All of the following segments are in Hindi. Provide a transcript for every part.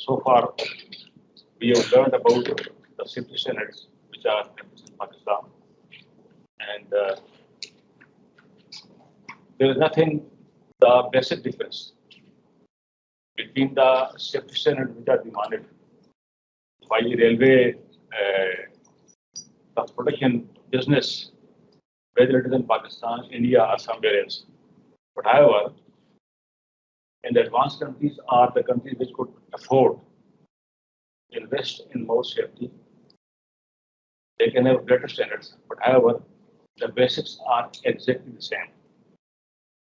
So far, we have learned about the safety standards which are in Pakistan, and there is nothing the basic difference between the safety standards which are demanded by the railway transportation business, whether it is in Pakistan, India, or somewhere else. But however, in the advanced countries are the countries which could afford invest in more safety. They can have better standards, but however, the basics are exactly the same.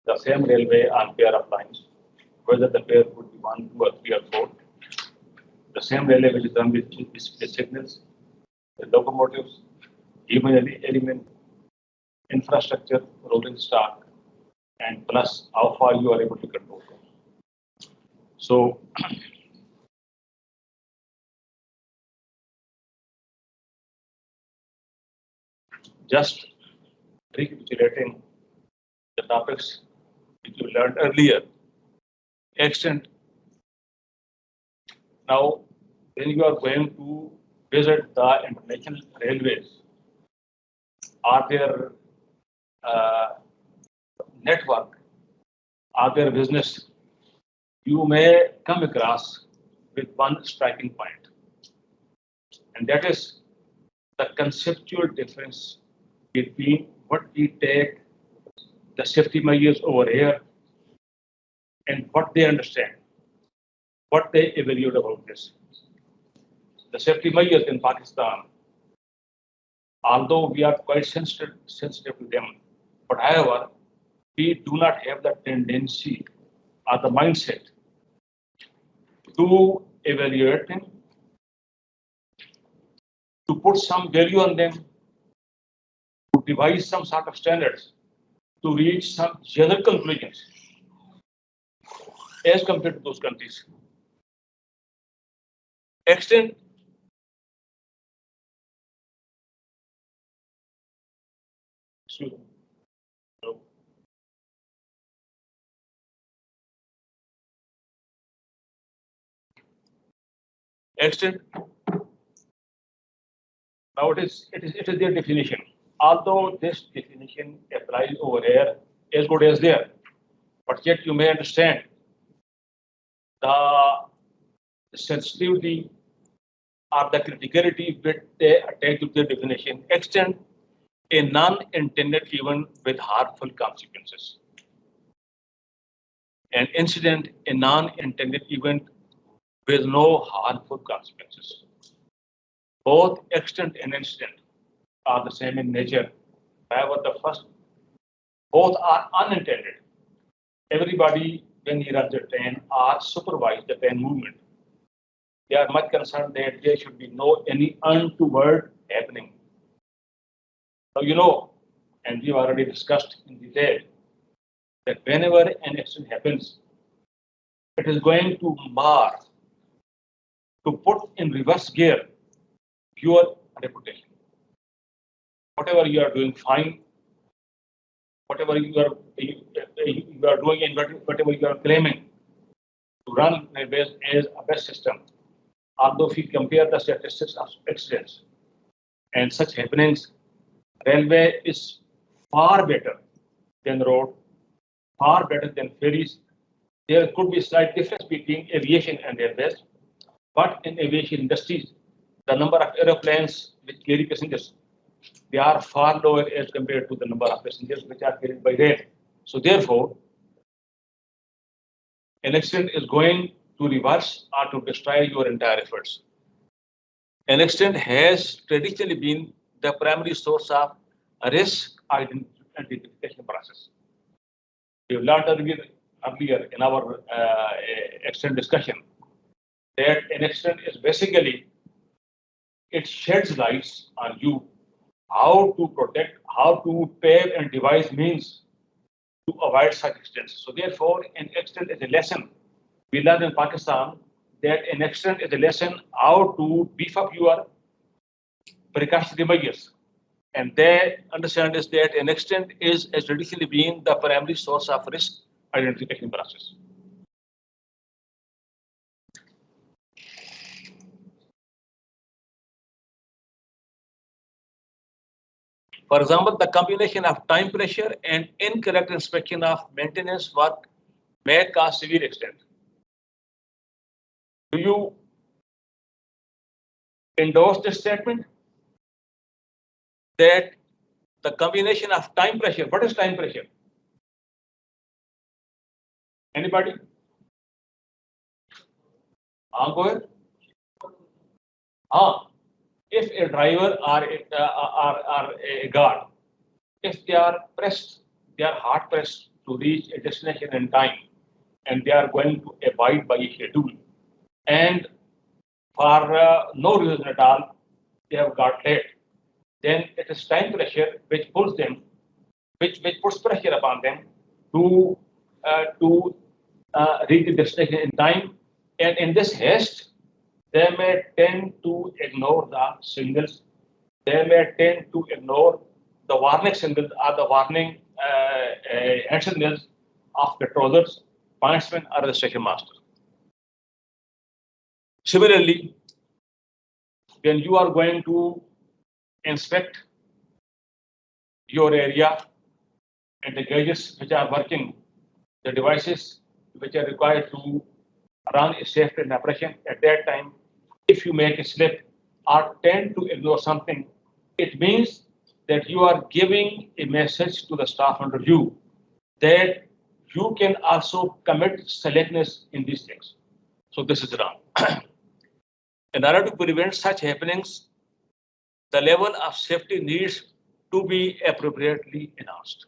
The same railway on pair of lines, whether the pair would be 1, 2, or 3, or 4. The same railway which is done with signals, the locomotives, even element, infrastructure, rolling stock, and plus how far you are able to control them. So, just recapitulating the topics which you learned earlier. Extent. Now, when you are going to visit the international railways, are there network, are there business, you may come across with one striking point, and that is the conceptual difference between what we take the safety measures over here and what they understand, what they evaluate about this. The safety measures in Pakistan, although we are quite sensitive to them, but however, we do not have the tendency or the mindset to evaluate them, to put some value on them, to devise some sort of standards, to reach some general conclusions as compared to those countries. Extent. Extent. Now it is their definition. Although this definition applies over here as good as there, but yet you may understand the sensitivity or the criticality which they attach to their definition. Extent, a non-intended event with harmful consequences. An incident, a non-intended event with no harmful consequences. Both extent and incident are the same in nature. However, the first, both are unintended. Everybody, when he runs a train, or supervise the train movement, they are much concerned that there should be no any untoward happening. Now you know, and we've already discussed in detail, that whenever an accident happens, it is going to mar, to put in reverse gear your reputation. Whatever you are doing fine, whatever you are doing and whatever you are claiming to run railways as a best system, although if you compare the statistics of accidents and such happenings, railway is far better than road, far better than ferries. There could be slight difference between aviation and railways, but in aviation industries, the number of aeroplanes which carry passengers, they are far lower as compared to the number of passengers which are carried by rail. So therefore, an accident is going to reverse or to destroy your entire efforts. An accident has traditionally been the primary source of risk identification process. We have learned earlier in our accident discussion that an accident is basically, it sheds lights on you how to protect, how to pave and devise means to avoid such accidents. So therefore, an accident is a lesson. We learn in Pakistan that an accident is a lesson how to beef up your precautionary measures. And they understand is that an accident has traditionally been the primary source of risk identification process. For example, the combination of time pressure and incorrect inspection of maintenance work may cause severe extent. Do you endorse this statement? That the combination of time pressure, what is time pressure? Anybody? Go ahead. If a driver or a guard, if they are pressed, they are hard pressed to reach a destination in time, and they are going to abide by a schedule, and for no reason at all, they have got late, then it is time pressure which pulls them, which puts pressure upon them to reach the destination in time, and in this haste, they may tend to ignore the signals. They may tend to ignore the warning signals or the warning hand signals of controllers, pointsmen, or the station master. Similarly, when you are going to inspect your area and the gauges which are working, the devices which are required to run a safety operation, at that time, if you make a slip or tend to ignore something, it means that you are giving a message to the staff under you that you can also commit slackness in these things. So this is wrong. In order to prevent such happenings, the level of safety needs to be appropriately enhanced.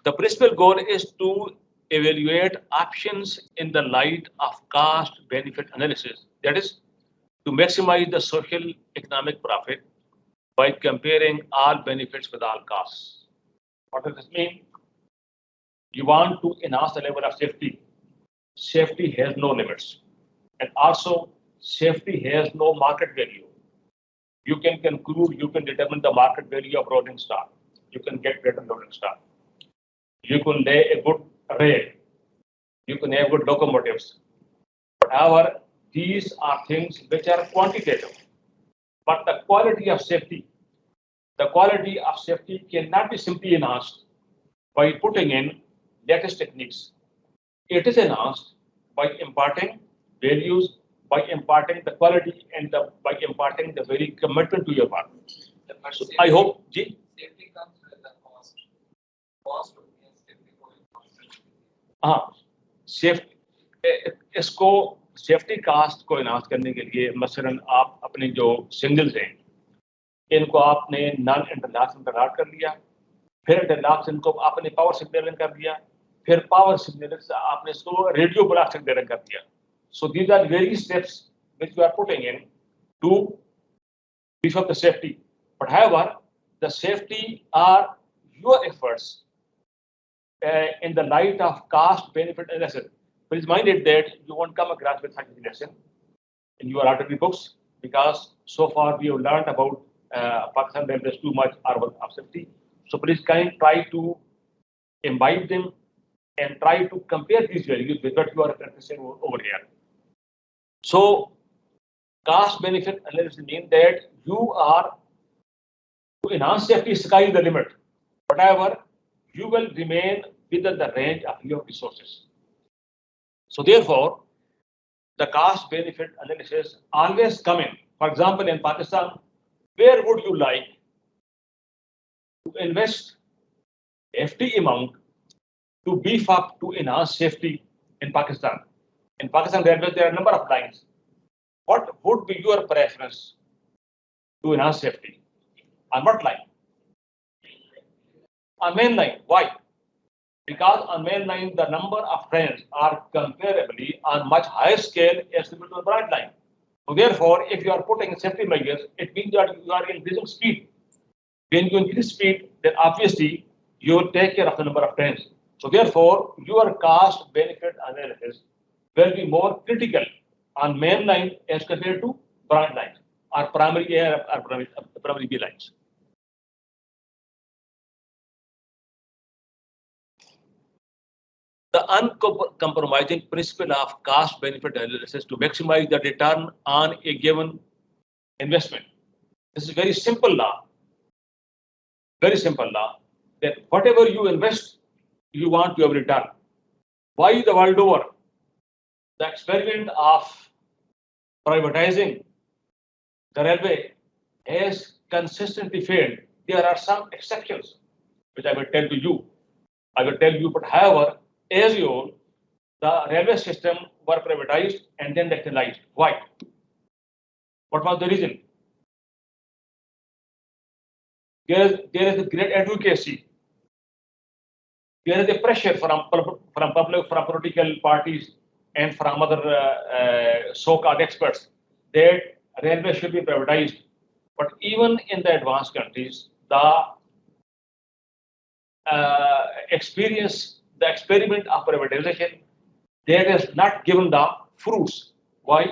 The principal goal is to evaluate options in the light of cost-benefit analysis. That is, to maximize the social economic profit by comparing all benefits with all costs. What does this mean? You want to enhance the level of safety. Safety has no limits. And also, safety has no market value. You can conclude, you can determine the market value of rolling stock. You can get better rolling stock. You can lay a good rail. You can have good locomotives. However, these are things which are quantitative. But the quality of safety cannot be simply enhanced by putting in latest techniques. It is enhanced by imparting values, by imparting the quality, and by imparting the very commitment to your work. So I hope, safety comes with the cost. Cost इसको सेफ्टी कास्ट को इनहांस करने के लिए मसलन आप अपने जो सिंगल्स हैं इनको आपने नॉन इंटरलॉक इंटरलॉक कर लिया, फिर इंटरलॉक इनको आपने पावर सिग्नलिंग कर दिया, फिर पावर सिग्नलिंग से आपने इसको रेडियो ब्लॉक सिग्नलिंग कर दिया. So these are various steps which we are putting in to beef up the safety. But however, the safety are your efforts in the light of cost benefit analysis. Please mind it that you won't come across with such a lesson in your artillery books, because so far we have learned about Pakistan that there's too much urban safety. So please try to imbibe them and try to compare these values with what you are practicing over here. So cost benefit analysis means that you are to enhance safety, sky is the limit. Whatever, you will remain within the range of your resources. So therefore, the cost benefit analysis always come in. For example, in Pakistan, where would you like to invest FT amount to beef up to enhance safety in Pakistan? In Pakistan Railways, there are a number of lines. What would be your preference to enhance safety? On what line? On main line. Why? Because on main line, the number of trains are comparably on much higher scale as compared to the branch line. So therefore, if you are putting safety measures, it means that you are increasing speed. When you increase speed, then obviously you will take care of the number of trains. So therefore, your cost benefit analysis will be more critical on main line as compared to branch lines or primary A or primary B lines. The uncompromising principle of cost benefit analysis to maximize the return on a given investment. This is a very simple law. very simple law, that whatever you invest, you want to have return. Why the world over? The experiment of privatizing the railway has consistently failed. There are some exceptions, which I will tell to you. I will tell you, but however, as you all, the railway system were privatized and then nationalized. Why? What was the reason? There is a great advocacy. There is a pressure from public, from political parties, and from other so-called experts that railway should be privatized. But even in the advanced countries, the experiment of privatization, that has not given the fruits. Why?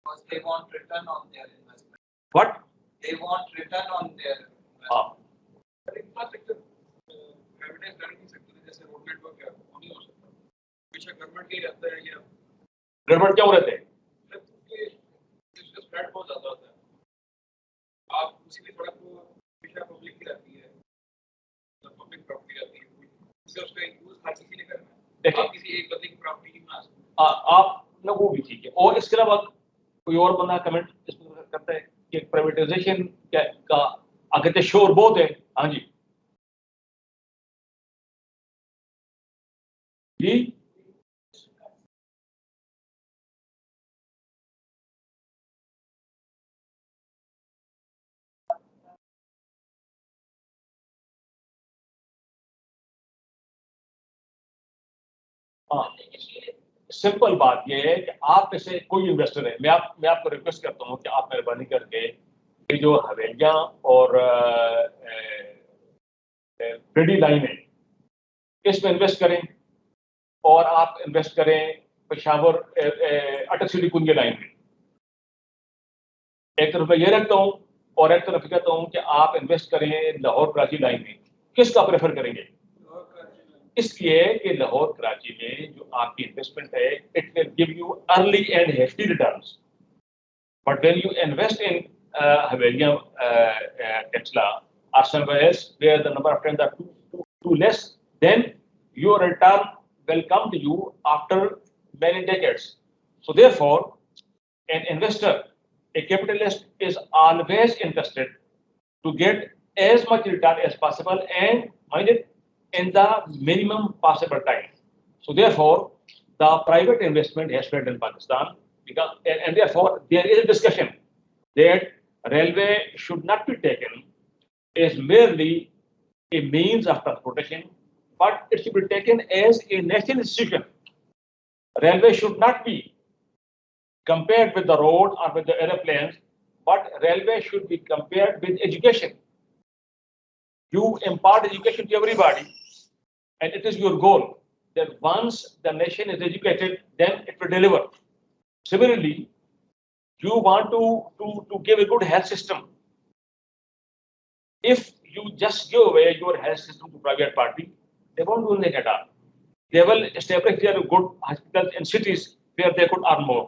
Because they want return on their investment. What? They want return on their investment. Infrastructure privatise करने की सकते हैं जैसे रोड नेटवर्क है वो नहीं हो सकता पीछे गवर्नमेंट के रहता है या गड़बड़ क्या हो रहते हैं? इसका स्प्रेड बहुत ज्यादा होता है आप किसी भी सड़क को पीछे पब्लिक की रहती है पब्लिक प्रॉपर्टी रहती है इससे उसका यूज हर किसी ने करना है आप किसी एक बंदे की प्रॉपर्टी नहीं बना सकते आप ना वो भी ठीक है। और इसके अलावा कोई और बंदा कमेंट इसमें करता है कि प्राइवेटाइजेशन का अगर शोर बहुत है। हाँ जी जी हाँ, सिंपल बात यह है कि आप में से कोई इन्वेस्टर है, मैं आपको रिक्वेस्ट करता हूँ कि आप मेहरबानी करके ये जो हवेलियां और रेडी लाइन है इसमें इन्वेस्ट करें, और आप इन्वेस्ट करें पेशावर अटक सिटी कुंज लाइन में। एक तरफ मैं ये रखता हूँ और एक तरफ कहता हूँ कि आप इन्वेस्ट करें लाहौर कराची लाइन में। किसका प्रेफर करेंगे? इसलिए कि लाहौर कराची में जो आपकी इन्वेस्टमेंट है it will give you early and hefty returns, but when you invest in हवेलियां Taxila or somewhere else where the number of trains are too less, then your return will come to you after many decades. So therefore, an investor, a capitalist, is always interested to get as much return as possible and mind it in the minimum possible time. So therefore, the private investment has failed in Pakistan, because, and therefore there is a discussion that railway should not be taken as merely a means of transportation, but it should be taken as a national institution. Railway should not be compared with the road or with the aeroplanes, but railway should be compared with education. You impart education to everybody, and it is your goal that once the nation is educated, then it will deliver. Similarly, you want to give a good health system. If you just give away your health system to private party, they won't do anything at all. They will establish their good hospitals in cities where they could earn more.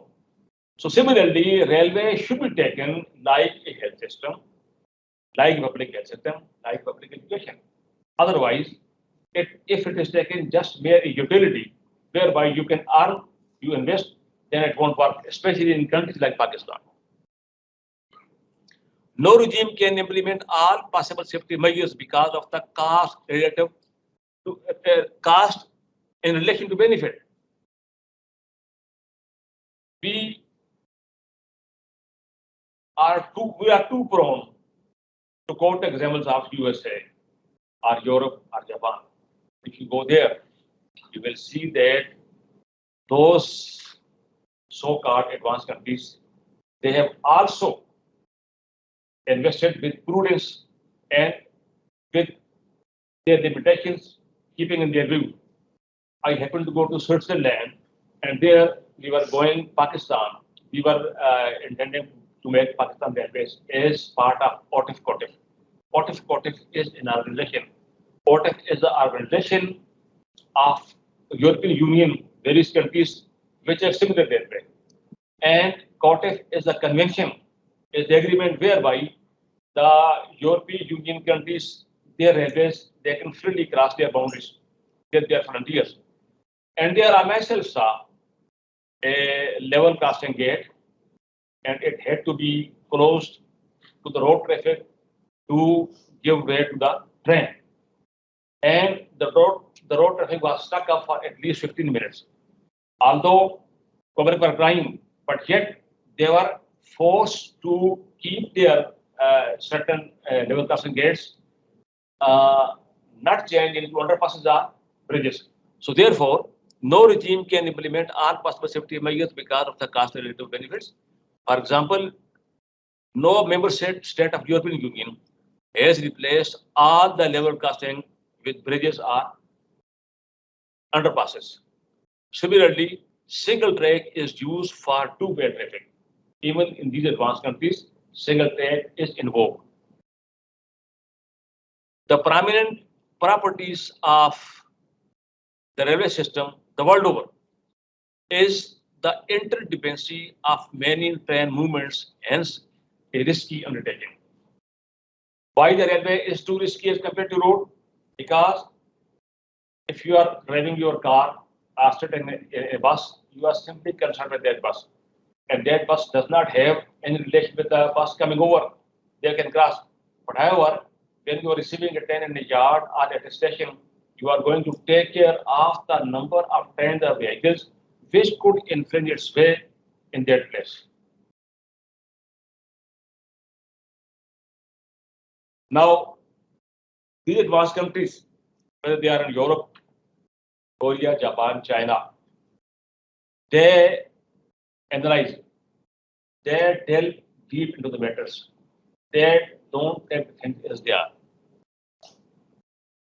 So similarly, railway should be taken like a health system, like public health system, like public education. Otherwise, if it is taken just mere utility, whereby you can earn, you invest, then it won't work, especially in countries like Pakistan. No regime can implement all possible safety measures because of the cost relative to cost in relation to benefit. We are too prone to quote examples of USA or Europe or Japan. If you go there, you will see that those so-called advanced countries, they have also invested with prudence and with their limitations keeping in their view. I happened to go to Switzerland, and there we were going Pakistan. We were intending to make Pakistan Railways as part of OTIF-COTIF. OTIF-COTIF is an organization. OTIF is the organization of European Union, various countries which are similar railway. And COTIF is the convention, is the agreement whereby the European Union countries their railways, they can freely cross their boundaries, their frontiers. And there I myself saw a level crossing gate, and it had to be closed to the road traffic to give way to the train. And the road traffic was stuck up for at least 15 minutes. Although public were crying, but yet they were forced to keep their certain level crossing gates not changed into underpasses or bridges. So therefore, no regime can implement all possible safety measures because of the cost-related benefits. For example, no member state of European Union has replaced all the level crossing with bridges or underpasses. Similarly, single track is used for two-way traffic. Even in these advanced countries, single track is in vogue. The prominent properties of the railway system the world over is the interdependency of many train movements, hence a risky undertaking. Why the railway is too risky as compared to road? Because if you are driving your car or sitting in a bus, you are simply concerned with that bus. And that bus does not have any relation with the bus coming over. They can cross. But however, when you are receiving a train in a yard or at a station, you are going to take care of the number of trains or vehicles which could infringe its way in that place. Now, these advanced countries, whether they are in Europe, Korea, Japan, China, they analyze, they delve deep into the matters. They don't take things as they are.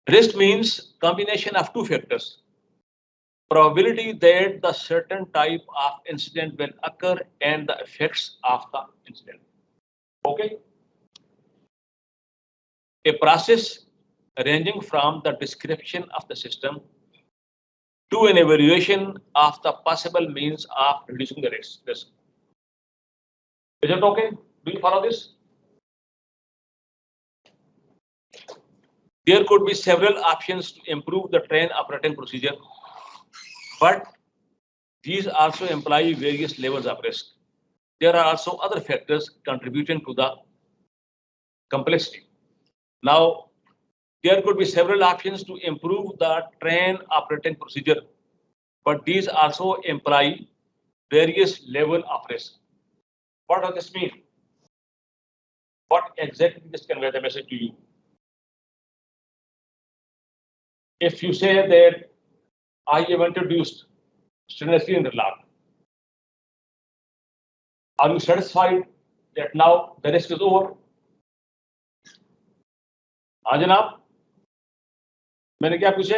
Risk means combination of two factors. Probability that the certain type of incident will occur and the effects of the incident. Okay? A process ranging from the description of the system to an evaluation of the possible means of reducing the risk. Is it okay? Do you follow this? There could be several options to improve the train operating procedure, but these also imply various levels of risk. There are also other factors contributing to the complexity. Now, there could be several options to improve the train operating procedure, but these also imply various level of risk. What does this mean? What exactly this conveys the message to you? If you say that I have introduced stainless steel interlock, are you satisfied that now the risk is over? हाँ जनाब, मैंने क्या पूछे?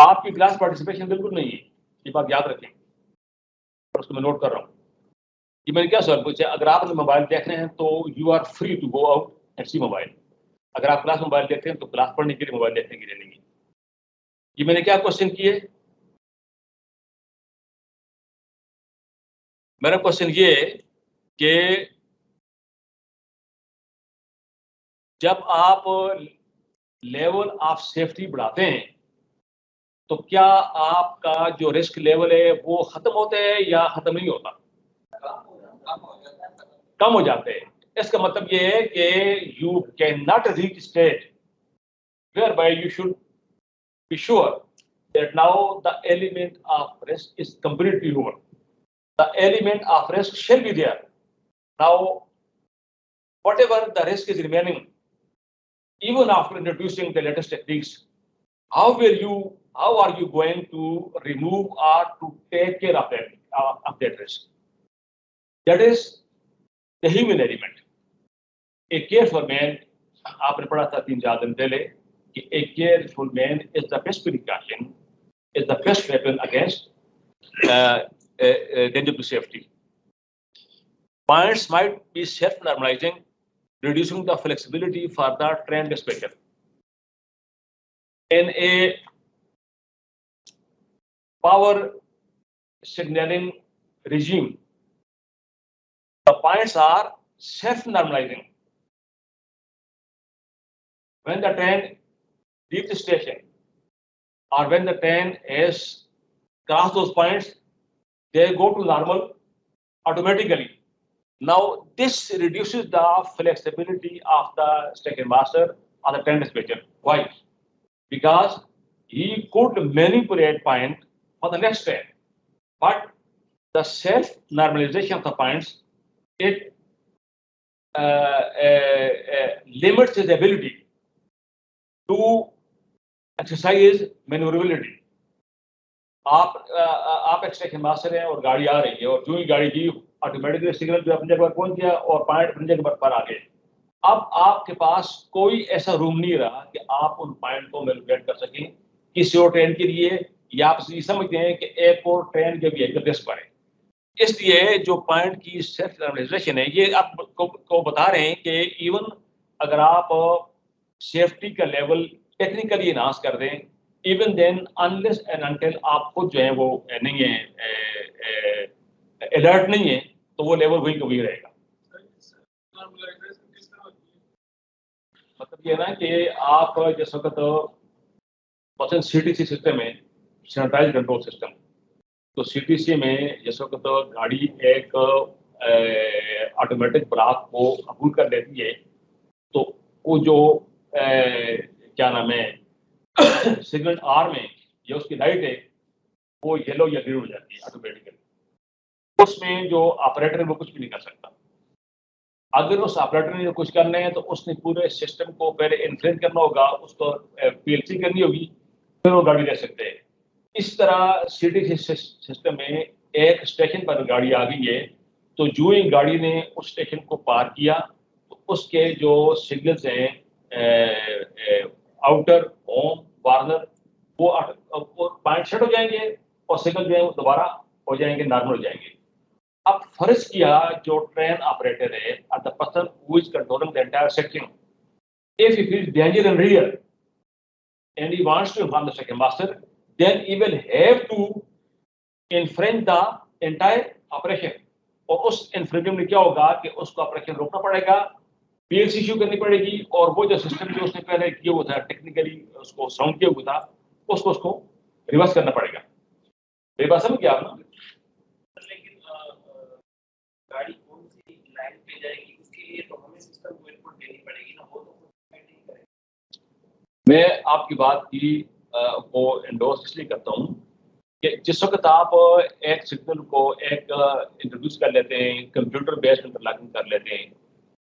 आपकी क्लास पार्टिसिपेशन बिल्कुल नहीं है, ये बात याद रखें। और उसको मैं नोट कर रहा हूँ। कि मैंने क्या सवाल पूछा? अगर आप मोबाइल देख रहे हैं तो you are free to go out and see mobile. अगर आप क्लास मोबाइल देखते हैं तो क्लास पढ़ने के लिए मोबाइल देखने की नहीं। ये मैंने क्या क्वेश्चन किए? मेरा क्वेश्चन ये कि जब आप लेवल ऑफ सेफ्टी बढ़ाते हैं तो क्या आपका जो रिस्क लेवल है वो खत्म होता है या खत्म नहीं होता? कम हो जाते हैं। इसका मतलब ये है कि you can not reach state whereby you should be sure that now the element of risk is completely over. The element of risk shall be there. Now, whatever the risk is remaining, even after introducing the latest techniques, how are you going to remove or to take care of that risk? That is the human element. A careful man, आपने पढ़ा था 3-4 दिन पहले कि a careful man is the best precaution, is the best weapon against danger to safety. Points might be self-normalizing, reducing the flexibility for the train dispatcher. In a power signaling regime, the points are self-normalizing. when the train leaves the station or when the train has crossed those points, they go to normal automatically. Now, this reduces the flexibility of the station master or the train dispatcher. Why? Because he could manipulate point for the next train, but the self-normalization of the points, it limits his ability to exercise maneuverability. आप एक स्टेशन मास्टर हैं और गाड़ी आ रही है और जो ही गाड़ी की ऑटोमेटिकली सिग्नल जो अपनी जगह पर पहुंच गया और पॉइंट अपनी जगह पर आ गए। अब आपके पास कोई ऐसा रूम नहीं रहा कि आप उन पॉइंट को मैनिपुलेट कर सकें किसी और ट्रेन के लिए, या आप ये समझते हैं कि एक और ट्रेन के भी एक रिस्क पर है। इसलिए जो पॉइंट की सेल्फ नॉर्मलाइजेशन है, ये आप को बता रहे हैं कि इवन अगर आप सेफ्टी का लेवल टेक्निकली इनहांस कर दें, even then unless and until आप खुद जो है वो नहीं है अलर्ट नहीं है, तो वो लेवल वही का वही रहेगा। मतलब ये ना कि आप जिस वक्त मसलन सीटीसी सिस्टम है, सेंट्रलाइज्ड कंट्रोल सिस्टम, तो सीटीसी में जिस वक्त गाड़ी एक ऑटोमेटिक ब्लॉक को अबूल कर लेती है, तो वो जो क्या नाम है सिग्नल आर में ये उसकी लाइट है वो येलो या ग्रीन हो जाती है ऑटोमेटिकली। उसमें जो ऑपरेटर है वो कुछ भी नहीं कर सकता। अगर उस ऑपरेटर ने कुछ करना है तो उसने पूरे सिस्टम को पहले इन्फ्लुएंस करना होगा, उसको पीएलसी करनी होगी, फिर वो गाड़ी ले सकते हैं। इस तरह सीटीसी सिस्टम में एक स्टेशन पर गाड़ी आ गई है, तो जो ही गाड़ी ने उस स्टेशन को पार किया तो उसके जो सिग्नल्स हैं आउटर, होम, वार्नर, वो पॉइंट सेट हो जाएंगे और सिग्नल जो है वो दोबारा हो जाएंगे, नॉर्मल हो जाएंगे। अब फर्ज किया जो ट्रेन ऑपरेटर है, the person who is controlling the entire section, if he feels danger in rear and he wants to inform the second master, then he will have to infringe the entire operation. और उस infringement में क्या होगा कि उसको ऑपरेशन रोकना पड़ेगा, पीएलसी इशू करनी पड़ेगी, और वो जो सिस्टम जो उसने पहले किया हुआ था टेक्निकली उसको साउंड किया हुआ था उसको रिवर्स करना पड़ेगा। ये बात समझ गया आप ना? लेकिन गाड़ी कौन सी लाइन पे जाएगी उसके लिए तो हमें सिस्टम को इनपुट देनी पड़ेगी ना, वो तो खुद नहीं करेगा। मैं आपकी बात की को एंडोर्स इसलिए करता हूँ कि जिस वक्त आप एक सिग्नल को एक इंट्रोड्यूस कर लेते हैं, कंप्यूटर बेस्ड इंटरलॉकिंग कर लेते हैं।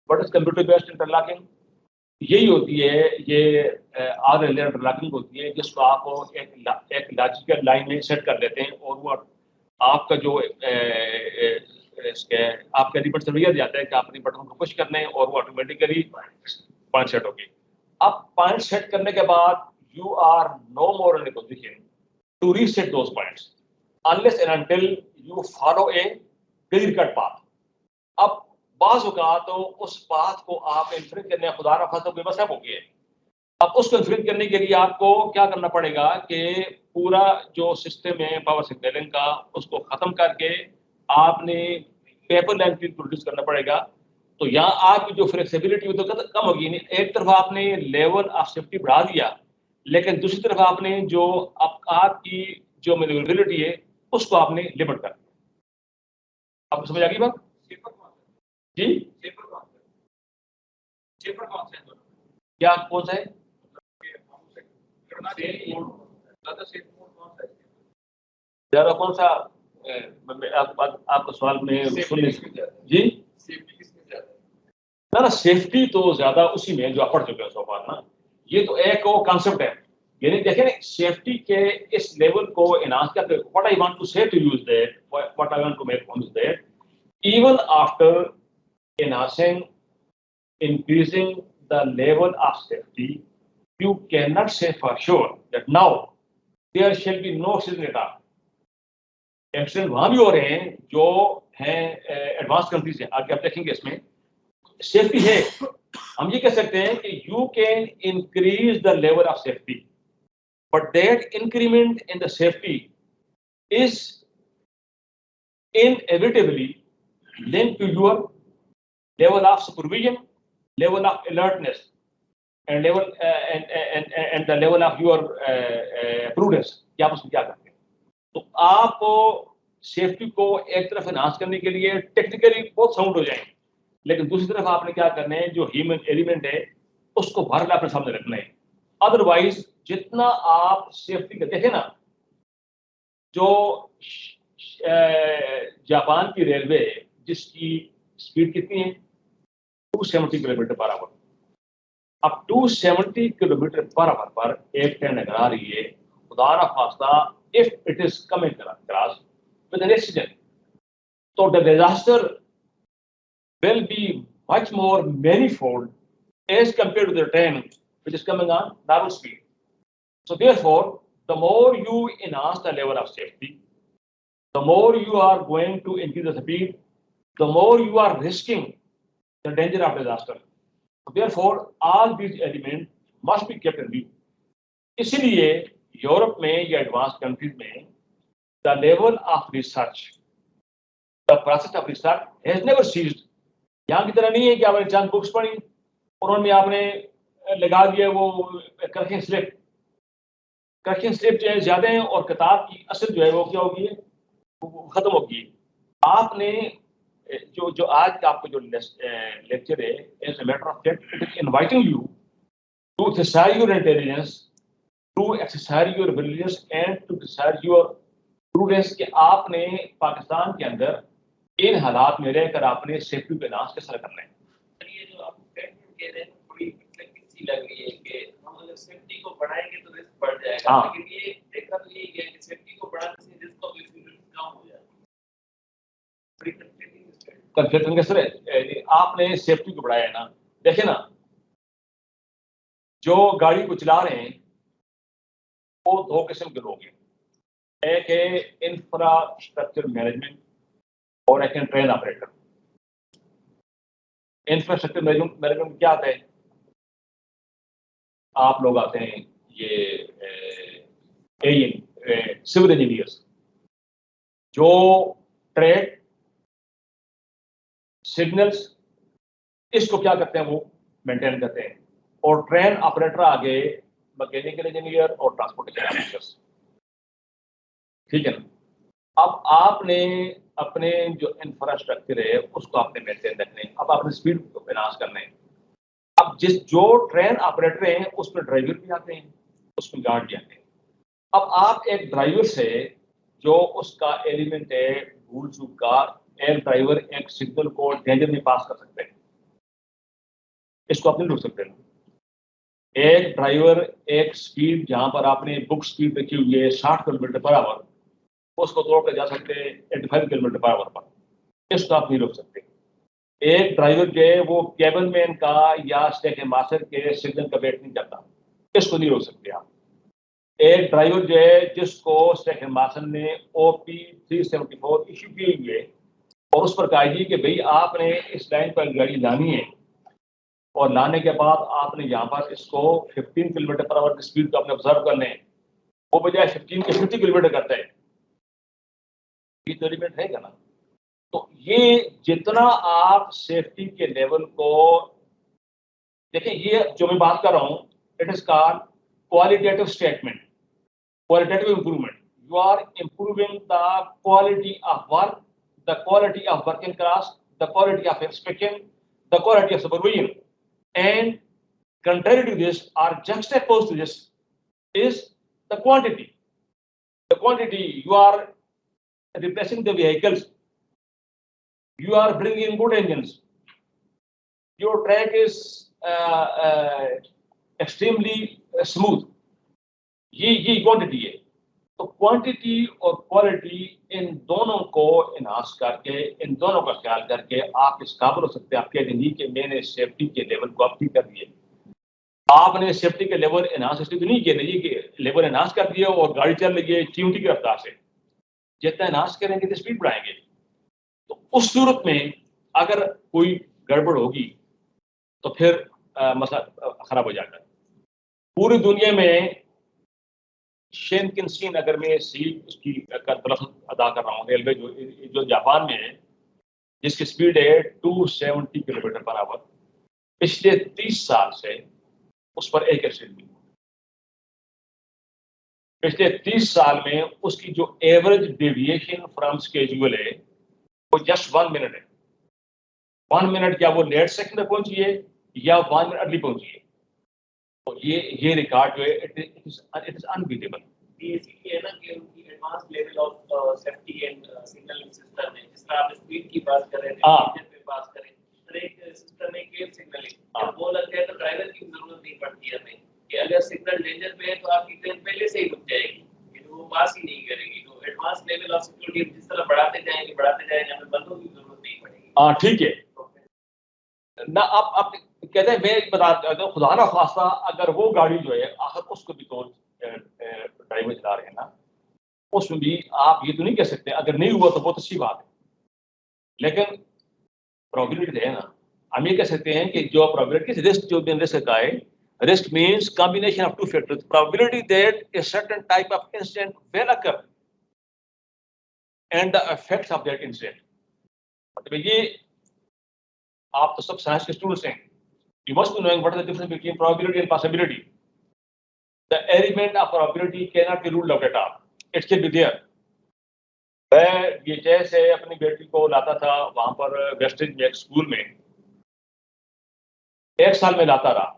What is computer based interlocking? यही होती है, ये आर एल इंटरलॉकिंग होती है जिसको आप एक लॉजिकल लाइन में सेट कर देते हैं और वो आपका जो आपका रिबट सर्वियर जाता है कि आपने बटन को पुश करना है और वो ऑटोमेटिकली पॉइंट सेट होगी। अब पॉइंट सेट करने के बाद you are no more in a position to reset those points unless and until you follow a clear cut path. अब बाज़ औक़ात तो उस पाथ को आप इन्फ्रिंज करने खुदा ना खास्ता कोई मसला हो गया है। अब उसको इन्फ्रिंज करने के लिए आपको क्या करना पड़ेगा कि पूरा जो सिस्टम है पावर सिग्नलिंग का उसको खत्म करके आपने पेपर लाइन प्रोड्यूस करना पड़ेगा। तो यहाँ आपकी जो फ्लेक्सिबिलिटी वो तो कम होगी। एक तरफ आपने लेवल ऑफ सेफ्टी बढ़ा दिया, लेकिन दूसरी तरफ आपने जो आपकी जो मैन्यूवरेबिलिटी है उसको आपने लिमिट कर दिया। आपको समझ आ गई बात? जी, क्या कौन सा है? ज्यादा कौन सा? आपका सवाल में सुन जी, ना सेफ्टी तो ज्यादा उसी में जो आप पढ़ चुके हैं सो फार ना। ये तो एक वो कॉन्सेप्ट है, यानी देखें ना सेफ्टी के इस लेवल को एनहांस करते। What I want to say to use that, what I want to make point is that even after enhancing, increasing the level of safety, you cannot say for sure that now there shall be no accident at all. Accident वहां भी हो रहे हैं जो हैं एडवांस कंट्रीज हैं। आगे आप देखेंगे इसमें सेफ्टी है। हम ये कह सकते हैं कि you can increase the level of safety, but that increment in the safety is inevitably linked to your level of supervision, level of alertness. and the level of your prudence कि आप उसमें क्या करते हैं। तो आप सेफ्टी को एक तरफ एनहांस करने के लिए टेक्निकली बहुत साउंड हो जाएंगे, लेकिन दूसरी तरफ आपने क्या करना है, जो ह्यूमन एलिमेंट है उसको भरला अपने सामने रखना है। अदरवाइज जितना आप सेफ्टी का देखें ना, जो जापान की रेलवे जिसकी स्पीड कितनी है 270 किलोमीटर पर आवर, अब 270 किलोमीटर पर आवर पर एक ट्रेन अगर आ रही है, खुदा खास्ता if it is coming cross with an accident, तो the disaster will be much more manifold as compared to the train which is coming on normal speed. So therefore, the more you enhance the level of safety, the more you are going to increase the speed, the more you are risking the danger of disaster. So therefore, all these elements must be kept in view. इसलिए यूरोप में या एडवांस कंट्रीज में the level of research, the process of research has never ceased. यहाँ की तरह नहीं है कि आपने चंद बुक्स पढ़ी, उन्होंने आपने लगा दिया वो करेक्शन स्लिप जो है ज्यादा है और किताब की असल जो है वो क्या होगी, वो खत्म होगी। आपने जो आज आपको जो लेक्चर है, as a matter of fact it is inviting you to exercise your intelligence, to exercise your vigilance and to exercise your prudence कि आपने पाकिस्तान के अंदर इन हालात में रहकर आपने सेफ्टी पे नाश कैसे करना है। ये जो आप स्टेटमेंट कह रहे हैं थोड़ी सी लग रही है कि हम अगर सेफ्टी को बढ़ाएंगे तो रिस्क बढ़ जाएगा, लेकिन ये देखा तो यही है कि सेफ्टी को बढ़ाने से रिस्क ऑफ एक्सीडेंट कम हो जाता है। कंफ्लिक्टिंग कैसे है, आपने सेफ्टी को बढ़ाया है ना, देखे ना जो गाड़ी को चला रहे हैं वो दो किस्म के लोग हैं, एक है इंफ्रास्ट्रक्चर मैनेजमेंट और एक ट्रेन ऑपरेटर। इंफ्रास्ट्रक्चर मैनेजमेंट क्या आता है, आप लोग आते हैं ये सिविल इंजीनियर्स जो ट्रैक सिग्नल्स इसको क्या करते हैं, वो मेंटेन करते हैं, और ट्रेन ऑपरेटर आगे मैकेनिकल इंजीनियर और ट्रांसपोर्टेशन ऑफिसर्स, ठीक है ना। अब आपने अपने जो इंफ्रास्ट्रक्चर है उसको आपने मेंटेन रखना है, अब आपने स्पीड को एनहांस करना है। अब जो ट्रेन ऑपरेटर हैं उसमें ड्राइवर भी आते हैं, उसमें गार्ड भी आते हैं। अब आप एक ड्राइवर से जो उसका एलिमेंट है भूल चूक का, एक ड्राइवर एक सिग्नल को डेंजर में पास कर सकते हैं, इसको आप नहीं रोक सकते। एक ड्राइवर एक स्पीड जहां पर आपने बुक स्पीड रखी हुई है 60 किलोमीटर पर आवर, उसको तोड़ कर जा सकते हैं 85 किलोमीटर पर आवर पर, इसको आप नहीं रोक सकते। एक ड्राइवर जो है वो केबन मैन का या स्टेशन मास्टर के सिग्नल का वेट नहीं करता, इसको नहीं रोक सकते आप। एक ड्राइवर जो है जिसको स्टेशन मास्टर ने OP 374 इश्यू किए हुए और उस पर कहा कि भाई आपने इस लाइन पर गाड़ी लानी है और लाने के बाद आपने यहाँ पर इसको 15 किलोमीटर पर आवर की स्पीड को आपने ऑब्जर्व करने हैं, वो बजाय 15 के 50 किलोमीटर करता है, ये तो एलिमेंट रहेगा ना। तो ये जितना आप सेफ्टी के लेवल को देखिए, ये जो मैं बात कर रहा हूँ it is called qualitative statement, qualitative improvement. You are improving the quality of work, the quality of working class, the quality of inspection, the quality of supervision, and contrary to this or juxtaposed to this is the quantity. The quantity, you are replacing the vehicles, you are bringing good engines, your track is extremely smooth. ये क्वांटिटी है। तो क्वांटिटी और क्वालिटी इन दोनों को इनहांस करके, इन दोनों का ख्याल करके आप इस काबिल हो सकते हैं, आप कह देंगे कि मैंने सेफ्टी के लेवल को आप ठीक कर दिए। आपने सेफ्टी के लेवल एनहांस इसलिए तो नहीं किया नहीं कि लेवल एनहांस कर दिया और गाड़ी चल रही है टीयूटी की रफ्तार से, जितना एनहांस करेंगे तो स्पीड बढ़ाएंगे। तो उस सूरत में अगर कोई गड़बड़ होगी तो फिर मसला खराब हो जाएगा। पूरी दुनिया में शेनकिनशिन, अगर मैं सी उसकी तलफ़्ज़ अदा कर रहा हूँ, रेलवे जो जापान में है जिसकी स्पीड है 270 किलोमीटर पर आवर, पिछले 30 साल से उस पर एक एक्सीडेंट भी। पिछले 30 साल में उसकी जो एवरेज डेविएशन फ्रॉम स्केड्यूल है वो जस्ट 1 मिनट है। 1 मिनट क्या वो लेट सेकंड में पहुंची है या 1 मिनट अर्ली पहुंची है? तो ये रिकॉर्ड जो है इट इज अनबीटेबल। ये इसीलिए है ना कि उनकी advance level of safety and signalling system है। जिस तरह आप स्पीड की बात कर रहे थे, इंजन पे बात करें, तो एक सिस्टम है केयर सिग्नलिंग। जब वो लगता है तो ड्राइवर की जरूरत नहीं पड़ती है हमें कि अगर सिग्नल डेंजर पे है तो आपकी ट्रेन पहले से ही रुक जाएगी, वो पास ही नहीं करेगी। तो एडवांस लेवल ऑफ सिक्योरिटी जिस तरह बढ़ाते जाएंगे हमें बंदों की जरूरत नहीं पड़ेगी। हाँ ठीक है ना। आप कहते हैं मैं बता खुदा ना खास्ता अगर वो गाड़ी जो है आखिर उसको भी तो ड्राइवर चला रहे हैं ना, उसमें भी आप ये तो नहीं कह सकते अगर नहीं हुआ तो बहुत अच्छी बात है, लेकिन प्रोबेबिलिटी है ना। हम ये कह सकते हैं कि जो प्रोबेबिलिटी रिस्क जो भी रिस्क का है, risk means combination of two factors, probability that a certain type of incident will occur and the effects of that incident। मतलब ये आप तो सब साइंस के स्टूडेंट्स हैं, you must be knowing what is the difference between probability and possibility। The element of probability cannot be ruled out at all, it can be there। मैं DHS से अपनी बेटी को लाता था वहां पर वेस्टर्न में एक स्कूल में, 1 साल में लाता रहा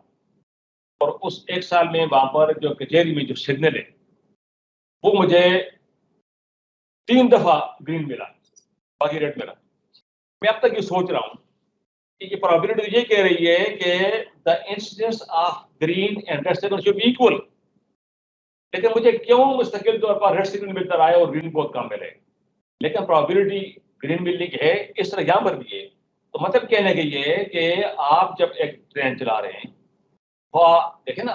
और उस 1 साल में वहां पर जो कचहरी में जो सिग्नल है वो मुझे 3 दफा ग्रीन मिला, बाकी रेड मिला। मैं अब तक ये सोच रहा हूं कि ये प्रोबेबिलिटी ये कह रही है कि the incidence of green and red signal should be equal, लेकिन मुझे क्यों मुस्तकिल तौर पर रेड सिग्नल मिलता रहा है और ग्रीन बहुत कम मिले, लेकिन प्रोबेबिलिटी ग्रीन मिलने की है। इस तरह यहां पर भी है। तो मतलब कहने की ये है कि आप जब एक ट्रेन चला रहे हैं वो देखें ना,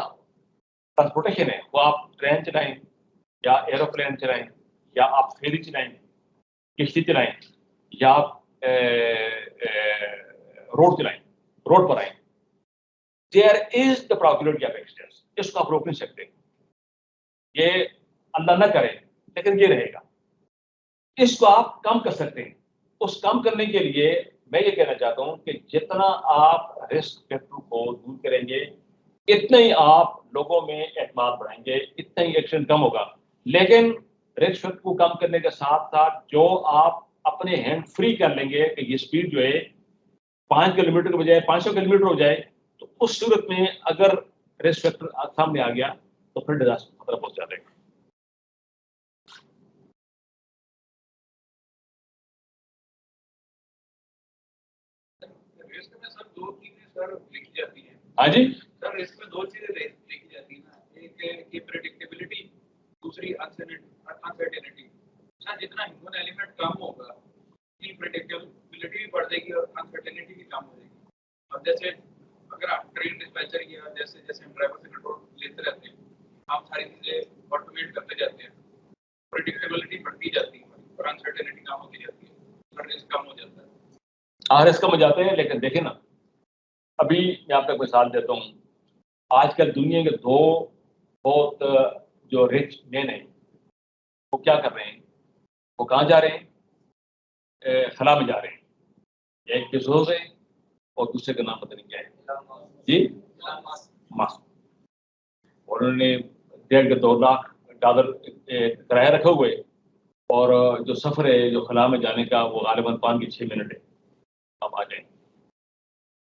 ट्रांसपोर्टेशन है, वो आप ट्रेन चलाएं या एरोप्लेन चलाएं या आप फेरी चलाएं, किश्ती चलाएं या आप रोड चलाएं, रोड पर आए, there is the probability of accidents. इसको आप रोक नहीं सकते, ये अल्लाह ना करे लेकिन ये रहेगा। इसको आप कम कर सकते हैं। उस कम करने के लिए मैं ये कहना चाहता हूं कि जितना आप रिस्क फैक्टर को दूर करेंगे इतना ही आप लोगों में एतमाद बढ़ाएंगे, इतना ही एक्सीडेंट कम होगा। लेकिन रिस्क फैक्टर को कम करने के साथ साथ जो आप अपने हैंड फ्री कर लेंगे कि ये स्पीड जो है 5 किलोमीटर के बजाय 500 किलोमीटर हो जाए, तो उस सूरत में अगर रिस्क फैक्टर सामने आ गया तो फिर डिजास्टर खतरा पहुंच जाएगा। रिस्क में सर 2 चीजें सर लिखी जाती हैं। हाँ जी सर रिस्क में 2 चीजें लिखी जाती हैं ना, एक है कि प्रेडिक्टेबिलिटी, दूसरी अनसर्टेनिटी। सर जितना ह्यूमन एलिमेंट कम होगा उतनी प्रेडिक्टेबिलिटी भी बढ़ जाएगी और अनसर्टेनिटी भी कम हो जाएगी। अब जैसे अगर आप ट्रेन डिस्पैचर या जैसे जैसे हम ड्राइवर से कंट्रोल लेते रहते हैं, आप सारी चीजें ऑटोमेट करते जाते हैं, प्रेडिक्टेबिलिटी बढ़ती जाती है और अनसर्टेनिटी कम होती जाती है, और रिस्क कम हो जाता है। आरएस कम हो जाते हैं। लेकिन देखें ना, अभी मैं आपको एक मिसाल देता हूँ। आजकल दुनिया के 2 बहुत जो रिच मैन हैं वो क्या कर रहे हैं, वो कहाँ जा रहे हैं, खला में जा रहे हैं। एक बेजोस है और दूसरे का नाम पता नहीं क्या है जी, मास्क। और उन्होंने 1.5 लाख डॉलर किराया रखे हुए और जो सफर है जो खला में जाने का वो गालिबन 5 से 6 मिनट है। आप आ जाए,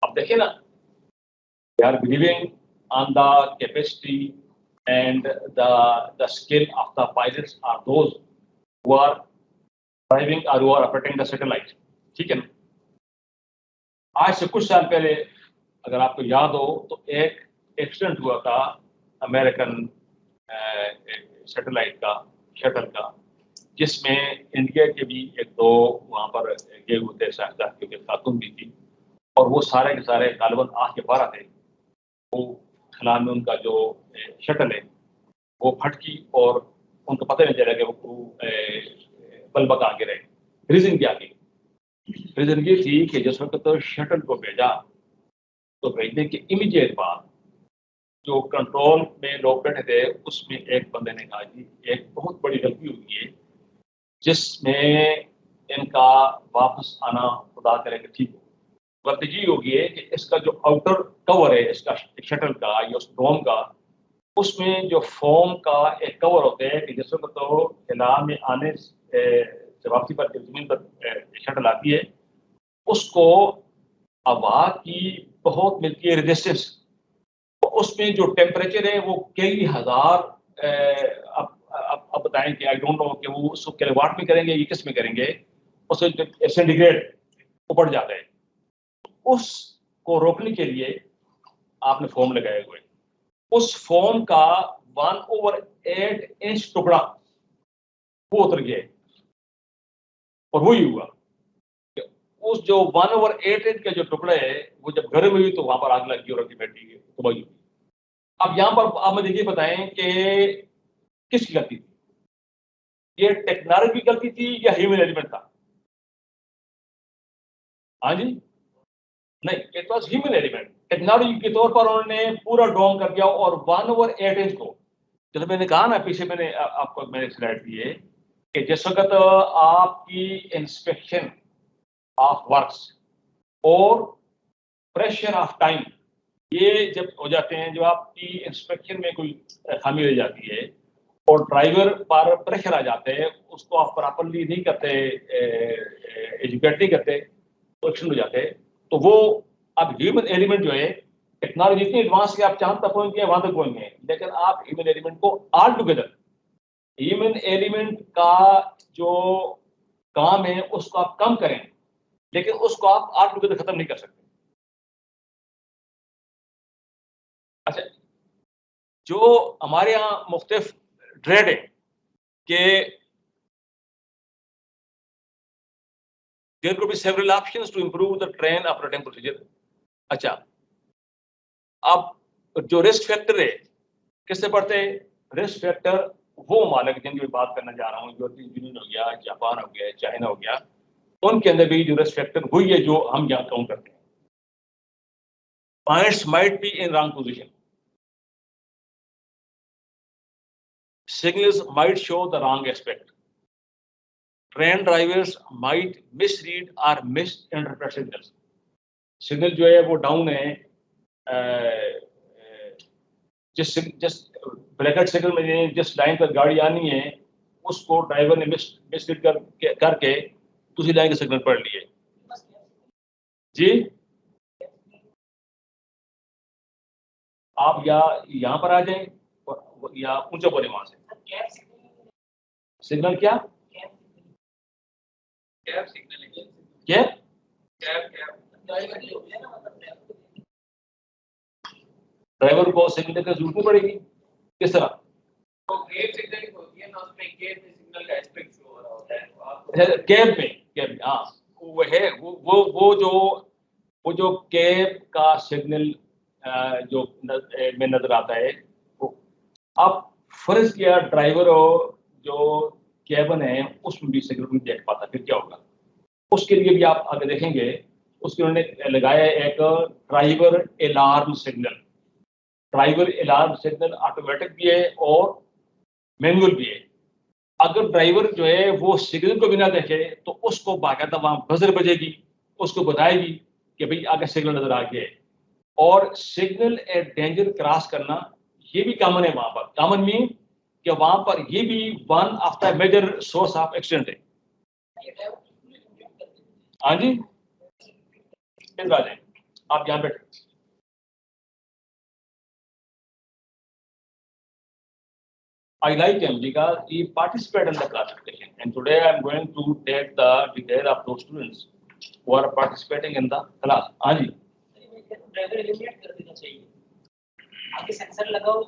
अब देखिए ना, they are believing on the capacity and the skill of the pilots are those who are driving और who are operating the satellite. ठीक है ना। आज से कुछ साल पहले अगर आपको याद हो तो एक एक्सीडेंट हुआ था अमेरिकन सैटेलाइट का, शटल का, जिसमें इंडिया के भी 1-2 वहाँ पर गए हुए थे साहब, क्योंकि खातून भी थी और वो सारे के सारे गालिबन 8 के 12 थे। वो खला में उनका जो शटल है वो फटकी और उनको पता नहीं चला कि वो बल्ब आगे रहे। रीजन क्या थी? रीजन ये थी कि जिस वक्त तो शटल को भेजा तो भेजने के इमीडिएट बाद जो कंट्रोल में लोग बैठे थे उसमें एक बंदे ने कहा जी एक बहुत बड़ी गलती हुई है जिसमें इनका वापस आना खुदा करे कि ठीक हो। वर्तजी होगी है कि इसका जो आउटर कवर है इसका शटल का या उस डोम का, उसमें जो फोम का एक कवर होता है कि जिसमें तो खिला में आने से वापसी पर जब जमीन पर शटल आती है उसको हवा की बहुत मिलती है रेजिस्टेंस, तो उसमें जो टेम्परेचर है वो कई हजार, अब बताएं कि आई डोंट नो कि वो उसको किलोवाट में करेंगे या किस में करेंगे, उससे सेंटीग्रेड बढ़ जाता है। उसको रोकने के लिए आपने फोम लगाए हुए, उस फोम का 1/8 इंच टुकड़ा वो उतर गया और वही हुआ कि उस जो 1/8 इंच का जो टुकड़ा है वो जब गर्म हुई तो वहां पर आग लग गई और अल्टीमेटली तबाही हुई। अब यहां पर आप मुझे ये बताएं कि किसकी गलती थी, ये टेक्नोलॉजी की गलती थी या ह्यूमन एलिमेंट था? हाँ जी, नहीं, it was human element. Technology के तौर पर उन्होंने पूरा डोम कर दिया और 1/8 इंच को, जैसे मैंने कहा ना पीछे मैंने आपको मैंने स्लाइड दी है कि जिस वक्त आपकी इंस्पेक्शन ऑफ वर्क्स और प्रेशर ऑफ टाइम ये जब हो जाते हैं, जो आपकी इंस्पेक्शन में कोई खामी रह जाती है और ड्राइवर पर प्रेशर आ जाते हैं, उसको आप प्रॉपरली नहीं करते, एजुकेट नहीं करते, तो एक्शन हो जाते हैं। तो वो अब ह्यूमन एलिमेंट जो है, टेक्नोलॉजी इतनी एडवांस कि आप चांद तक पहुंच गए, वहां तक पहुंच गए, लेकिन आप ह्यूमन एलिमेंट को ऑल टुगेदर, ह्यूमन एलिमेंट का जो काम है उसको आप कम करें, लेकिन उसको आप ऑल टुगेदर खत्म नहीं कर सकते। अच्छा, जो हमारे यहाँ मुख्तलिफ ट्रेड है कि there could be several options to improve the train operating procedure। अच्छा, अब जो रिस्क फैक्टर है किससे पढ़ते हैं? रिस्क फैक्टर वो मालिक जिनकी मैं बात करना चाह रहा हूँ, यूरोपियन यूनियन हो गया, जापान हो गया, चाइना हो गया, उनके अंदर भी जो रिस्क फैक्टर वही है जो हम यहाँ काउंट करते हैं। Points might be in wrong position, signals might show the wrong aspect, train drivers might misread or misinterpret signals। Signal जो है वो डाउन है, जिस ब्रैकेट सिग्नल में जिस लाइन पर गाड़ी आनी है उसको ड्राइवर ने मिसरीड करके दूसरी लाइन के सिग्नल पढ़ लिए। जी, आप यहाँ पर आ जाएं या ऊंचा बोले वहां से। सिग्नल क्या? कैब सिग्नल है। क्या? ड्राइवर को सिग्नल की जरूरत नहीं पड़ेगी, किस तरह? तो गेट सिग्नल होती है ना, उसमें गेट में सिग्नल का एस्पेक्ट शो हो रहा होता है। कैब में हाँ, वो है वो जो कैब का सिग्नल जो में नजर आता है वो। अब फर्ज किया ड्राइवर और जो कैबन है उसमें भी सिग्नल नहीं देख पाता, फिर क्या होगा? उसके लिए भी आप आगे देखेंगे, उसके उन्होंने लगाया एक driver alarm signal. Driver alarm signal automatic भी है और मैनुअल भी है। अगर ड्राइवर जो है वो सिग्नल को बिना देखे तो उसको बाकायदा वहां बजर बजेगी, उसको बताएगी कि भाई आगे सिग्नल नजर आ गया है। और सिग्नल ए डेंजर क्रॉस करना ये भी कॉमन है वहां पर। कॉमन मीन कि वहां पर ये भी one of the major source of accident है। हाँ जी, आप यहाँ बैठे। I like him because he participated in the classification, and today I am going to take the detail of those students who are participating in the class. हाँ जी, ड्राइवर एलिमिनेट कर देना चाहिए। आगे सेंसर लगाओ,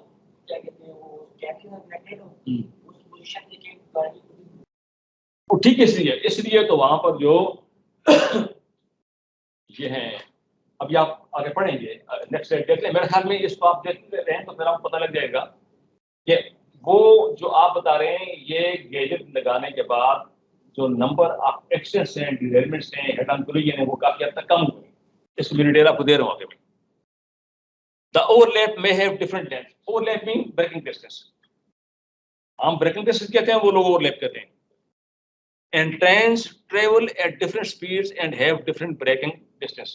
क्या कहते हैं वो कैबिन में कनेक्टेड हो, उस पोजीशन देके गाड़ी वो ठीक इसलिए तो वहां पर जो ये है, अभी आप आगे पढ़ेंगे, नेक्स्ट स्लाइड देख लें। मेरे ख्याल में इसको आप देख रहे हैं तो फिर आपको पता लग जाएगा कि वो जो आप बता रहे हैं ये गैजेट लगाने के बाद जो नंबर ऑफ एक्सीडेंट्स हैं, डिरेलमेंट्स हैं, हेड ऑन कोलिजन है, वो काफी हद तक कम हुए। इसको मैं डिटेल आपको दे रहा हूँ आगे में। The overlap may have different length. Overlap mean braking distance. हम ब्रेकिंग डिस्टेंस कहते हैं, वो लोग ओवरलैप कहते हैं। And trains travel at different speeds and have different braking distance।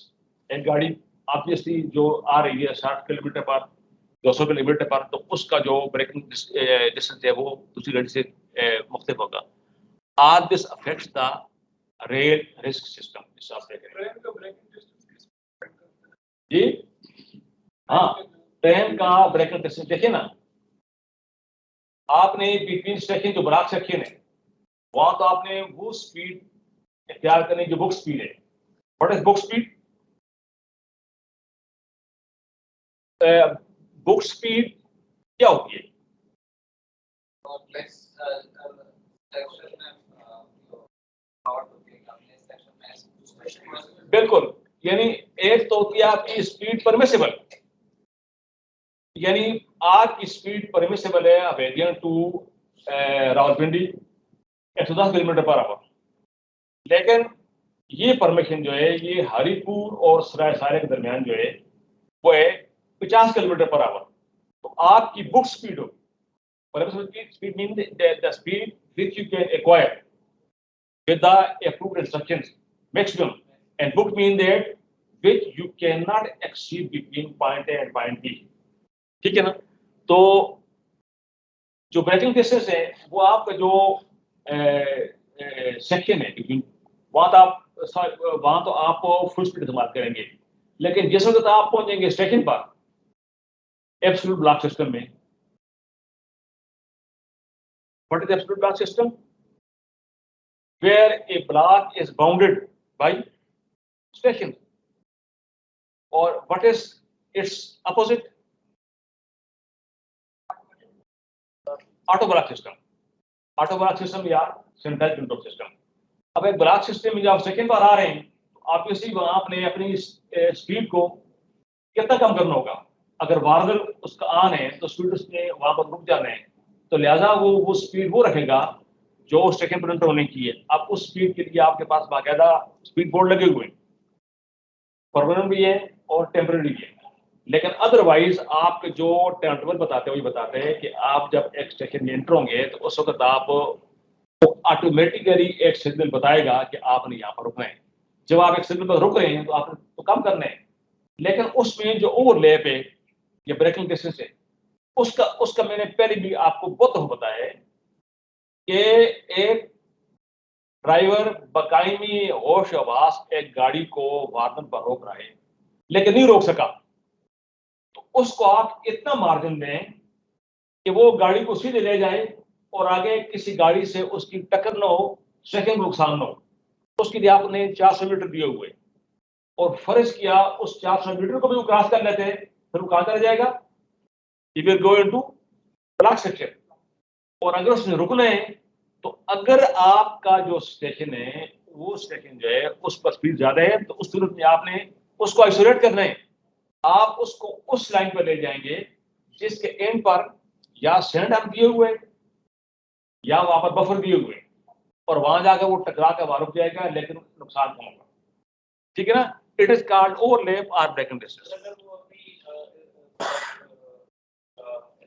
एक गाड़ी ऑब्वियसली जो आ रही है 60 किलोमीटर पर 200 किलोमीटर पर, तो उसका जो ब्रेकिंग डिस्टेंस है वो दूसरी गाड़ी से मुख्तलिफ होगा। Are this affects the rail risk system. Train का ब्रेकिंग डिस्टेंस जी हाँ, ट्रेन का ब्रेकिंग डिस्टेंस देखिए ना, आपने बिटवीन स्टेशन जो ब्लॉक सेक्शन है वहां तो आपने वो स्पीड इख्तियार करने जो बुक स्पीड है। What is book speed? Book speed क्या होती है? और लेट्स सेक्शन में पावर टू के अपने सेक्शन में बिल्कुल, यानी एक तो होती है आपकी स्पीड परमिसिबल, यानी आपकी स्पीड परमिसिबल है Havelian to Rawalpindi 110 kilometre per hour, लेकिन ये परमिशन जो है ये हरिपुर और सराय सारे के दरमियान जो है वो है 50 किलोमीटर पर आवर। तो आपकी बुक स्पीड हो, permissible speed mean the speed which you can acquire with the approved instructions maximum, and book mean that which you cannot exceed between point A and point B। ठीक है ना? तो जो ब्रेकिंग डिस्टेंस है वो आपका जो सेक्शन है वहां तो आप फुल स्पीड इस्तेमाल करेंगे, लेकिन जिस वक्त आप पहुंचेंगे स्टेशन पर एब्सोल्यूट ब्लॉक सिस्टम में, what is absolute block system? where a block is bounded by station, or what is its opposite? Auto block system, auto block system या centralized control system। अब एक ब्लॉक सिस्टम में जब सेकंड पर आ रहे हैं तो ऑब्वियसली वहां आपने अपनी स्पीड को कितना कम करना होगा। अगर वार्डर उसका ऑन है तो स्पीड उसने वहां पर रुक जाना है, तो लिहाजा वो स्पीड वो रखेगा जो स्टेशन पर एंटर होने की है। अब उस स्पीड के लिए आपके पास बाकायदा स्पीड बोर्ड लगे हुए हैं, परमानेंट भी है और टेम्परेरी भी है, लेकिन अदरवाइज आपके जो टाइम टेबल बताते हैं वही बताते हैं कि आप जब एक स्टेशन में एंटर होंगे तो उस वक्त आप ऑटोमेटिकली एक सिग्नल बताएगा कि आपने यहाँ पर रुकना है। जब आप एक सिग्नल पर रुक रहे हैं तो आपने तो कम करना है, लेकिन उसमें जो ओवरलैप है या ब्रेकिंग डिस्टेंस है उसका मैंने पहले भी आपको बहुत बताया है कि एक ड्राइवर बकायमी होश हवास एक गाड़ी को वार्डन पर रोक रहा है लेकिन नहीं रोक सका, तो उसको आप इतना मार्जिन दें कि वो गाड़ी को सीधे ले जाए और आगे किसी गाड़ी से उसकी टक्कर न हो, सेकंड नुकसान न हो। तो उसके लिए आपने 400 मीटर दिए हुए और फर्ज किया उस 400 मीटर को भी वो क्रॉस कर लेते हैं, फिर वो कहां चला जाएगा? He will go into block section. और अगर उसने रुकना है तो अगर आपका जो स्टेशन है वो स्टेशन जो है उस पर स्पीड ज्यादा है तो उस सूरत में आपने उसको आइसोलेट करना है। आप उसको उस लाइन पर ले जाएंगे जिसके एंड पर या सैंड हम दिए हुए या वहां पर बफर दिए हुए, और वहां जाकर वो टकरा कर वहां रुक जाएगा लेकिन नुकसान नहीं होगा। ठीक है ना? इट इज कॉल्ड ओवरलैप और ब्रेकिंग डिस्टेंस। अगर वो अपनी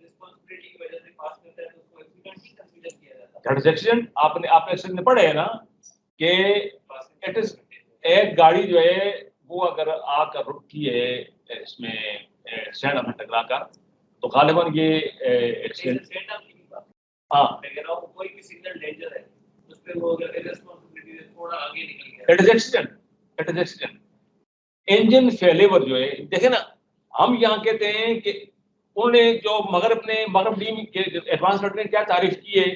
रिस्पांसिबिलिटी की वजह से पास करता है तो उसको एक्सीडेंट ही कंसीडर किया जाता है। That is accident. आपने एक्सीडेंट में पढ़े है ना कि इट इज एक गाड़ी जो है वो अगर आकर रुकती है इसमें सैंड में टकरा कर तो गालिबन ये एक्सीडेंट। हाँ, कोई भी सिग्नल डेंजर है उस पे वो अगर रिस्पांसिबिलिटी थोड़ा आगे निकल गया it is accident, it is accident. Engine failure जो है, देखे ना, हम यहाँ कहते हैं कि उन्होंने जो मगरब टीम के एडवांस ने क्या तारीफ की है,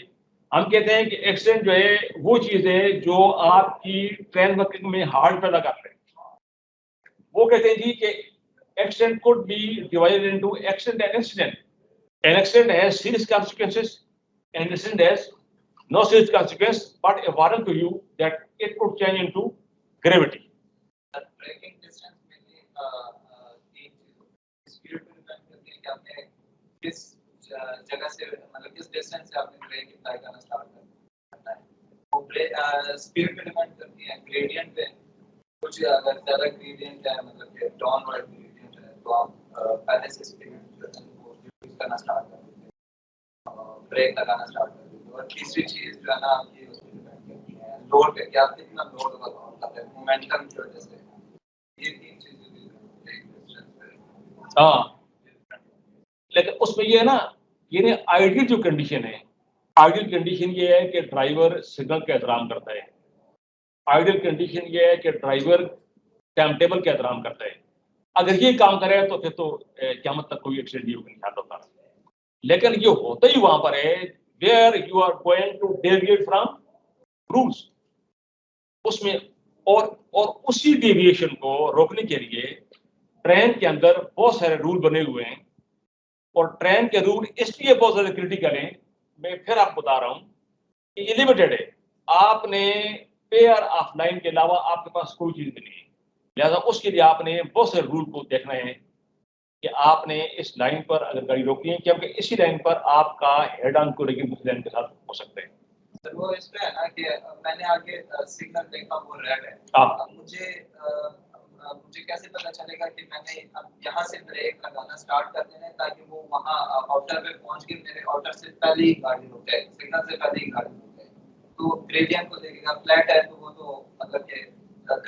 हम कहते हैं कि एक्सीडेंट जो है वो चीज है जो आपकी ट्रेन वर्किंग में हार्ड पैदा करते हैं। वो कहते हैं जी कि accident could be divided into accident and incident. An accident has serious consequences, and incident has no serious consequence, but a warning to you that it could change into gravity. Braking distance में तीन स्पीड पे डिपेंड करती है कि आपने किस जगह से मतलब किस डिस्टेंस से आपने ब्रेक अप्लाई करना स्टार्ट करना है। वो स्पीड पे डिपेंड करती है ग्रेडियंट पे। कुछ अगर ज्यादा ग्रेडियंट है मतलब कि डाउनवर्ड ग्रेडियंट है तो आप पहले से स्पीड यूज करना स्टार्ट कर देते हैं, ब्रेक लगाना स्टार्ट कर देते हैं। और तीसरी चीज जो है ना आपकी उसमें डिपेंड करती है लोड पे, कि आप कितना लोड करते हैं मोमेंटम की वजह से। ये तीन चीजें हाँ, लेकिन उसमें ये है ना, ये आइडियल जो कंडीशन है, आइडियल कंडीशन ये है कि ड्राइवर सिग्नल का एहतराम करता है, आइडियल कंडीशन ये है कि ड्राइवर टाइम टेबल का एहतराम करता है। अगर ये काम करे तो फिर तो क़यामत तक कोई एक्सीडेंट नहीं होगा होता। लेकिन ये होता ही वहां पर है where you are going to deviate from rules, उसमें और उसी डेविएशन को रोकने के लिए ट्रेन के अंदर बहुत सारे रूल बने हुए हैं, और ट्रेन के रूल इसलिए बहुत ज्यादा क्रिटिकल हैं, मैं फिर आपको बता रहा हूं कि ये लिमिटेड है, आपने पेयर ऑफ लाइन के अलावा आपके पास कोई चीज नहीं है, लिहाजा उसके लिए आपने बहुत सारे रूल को देखना है कि आपने इस लाइन पर अगर गाड़ी रोकनी है, क्योंकि इसी लाइन पर आपका हेड ऑन कोलिजन दूसरी लाइन के साथ हो सकते हैं। सर वो इसमें है ना कि मैंने आगे सिग्नल देखा वो रेड है, अब मुझे कैसे पता चलेगा कि मैंने अब यहाँ से ब्रेक लगाना स्टार्ट कर देना है ताकि वो वहाँ आउटर पे पहुँच के मेरे आउटर से पहले ही गाड़ी रुके, सिग्नल से पहले ही गाड़ी रुके। तो ग्रेडियंट को देखेगा, फ्लैट है तो वो तो मतलब कि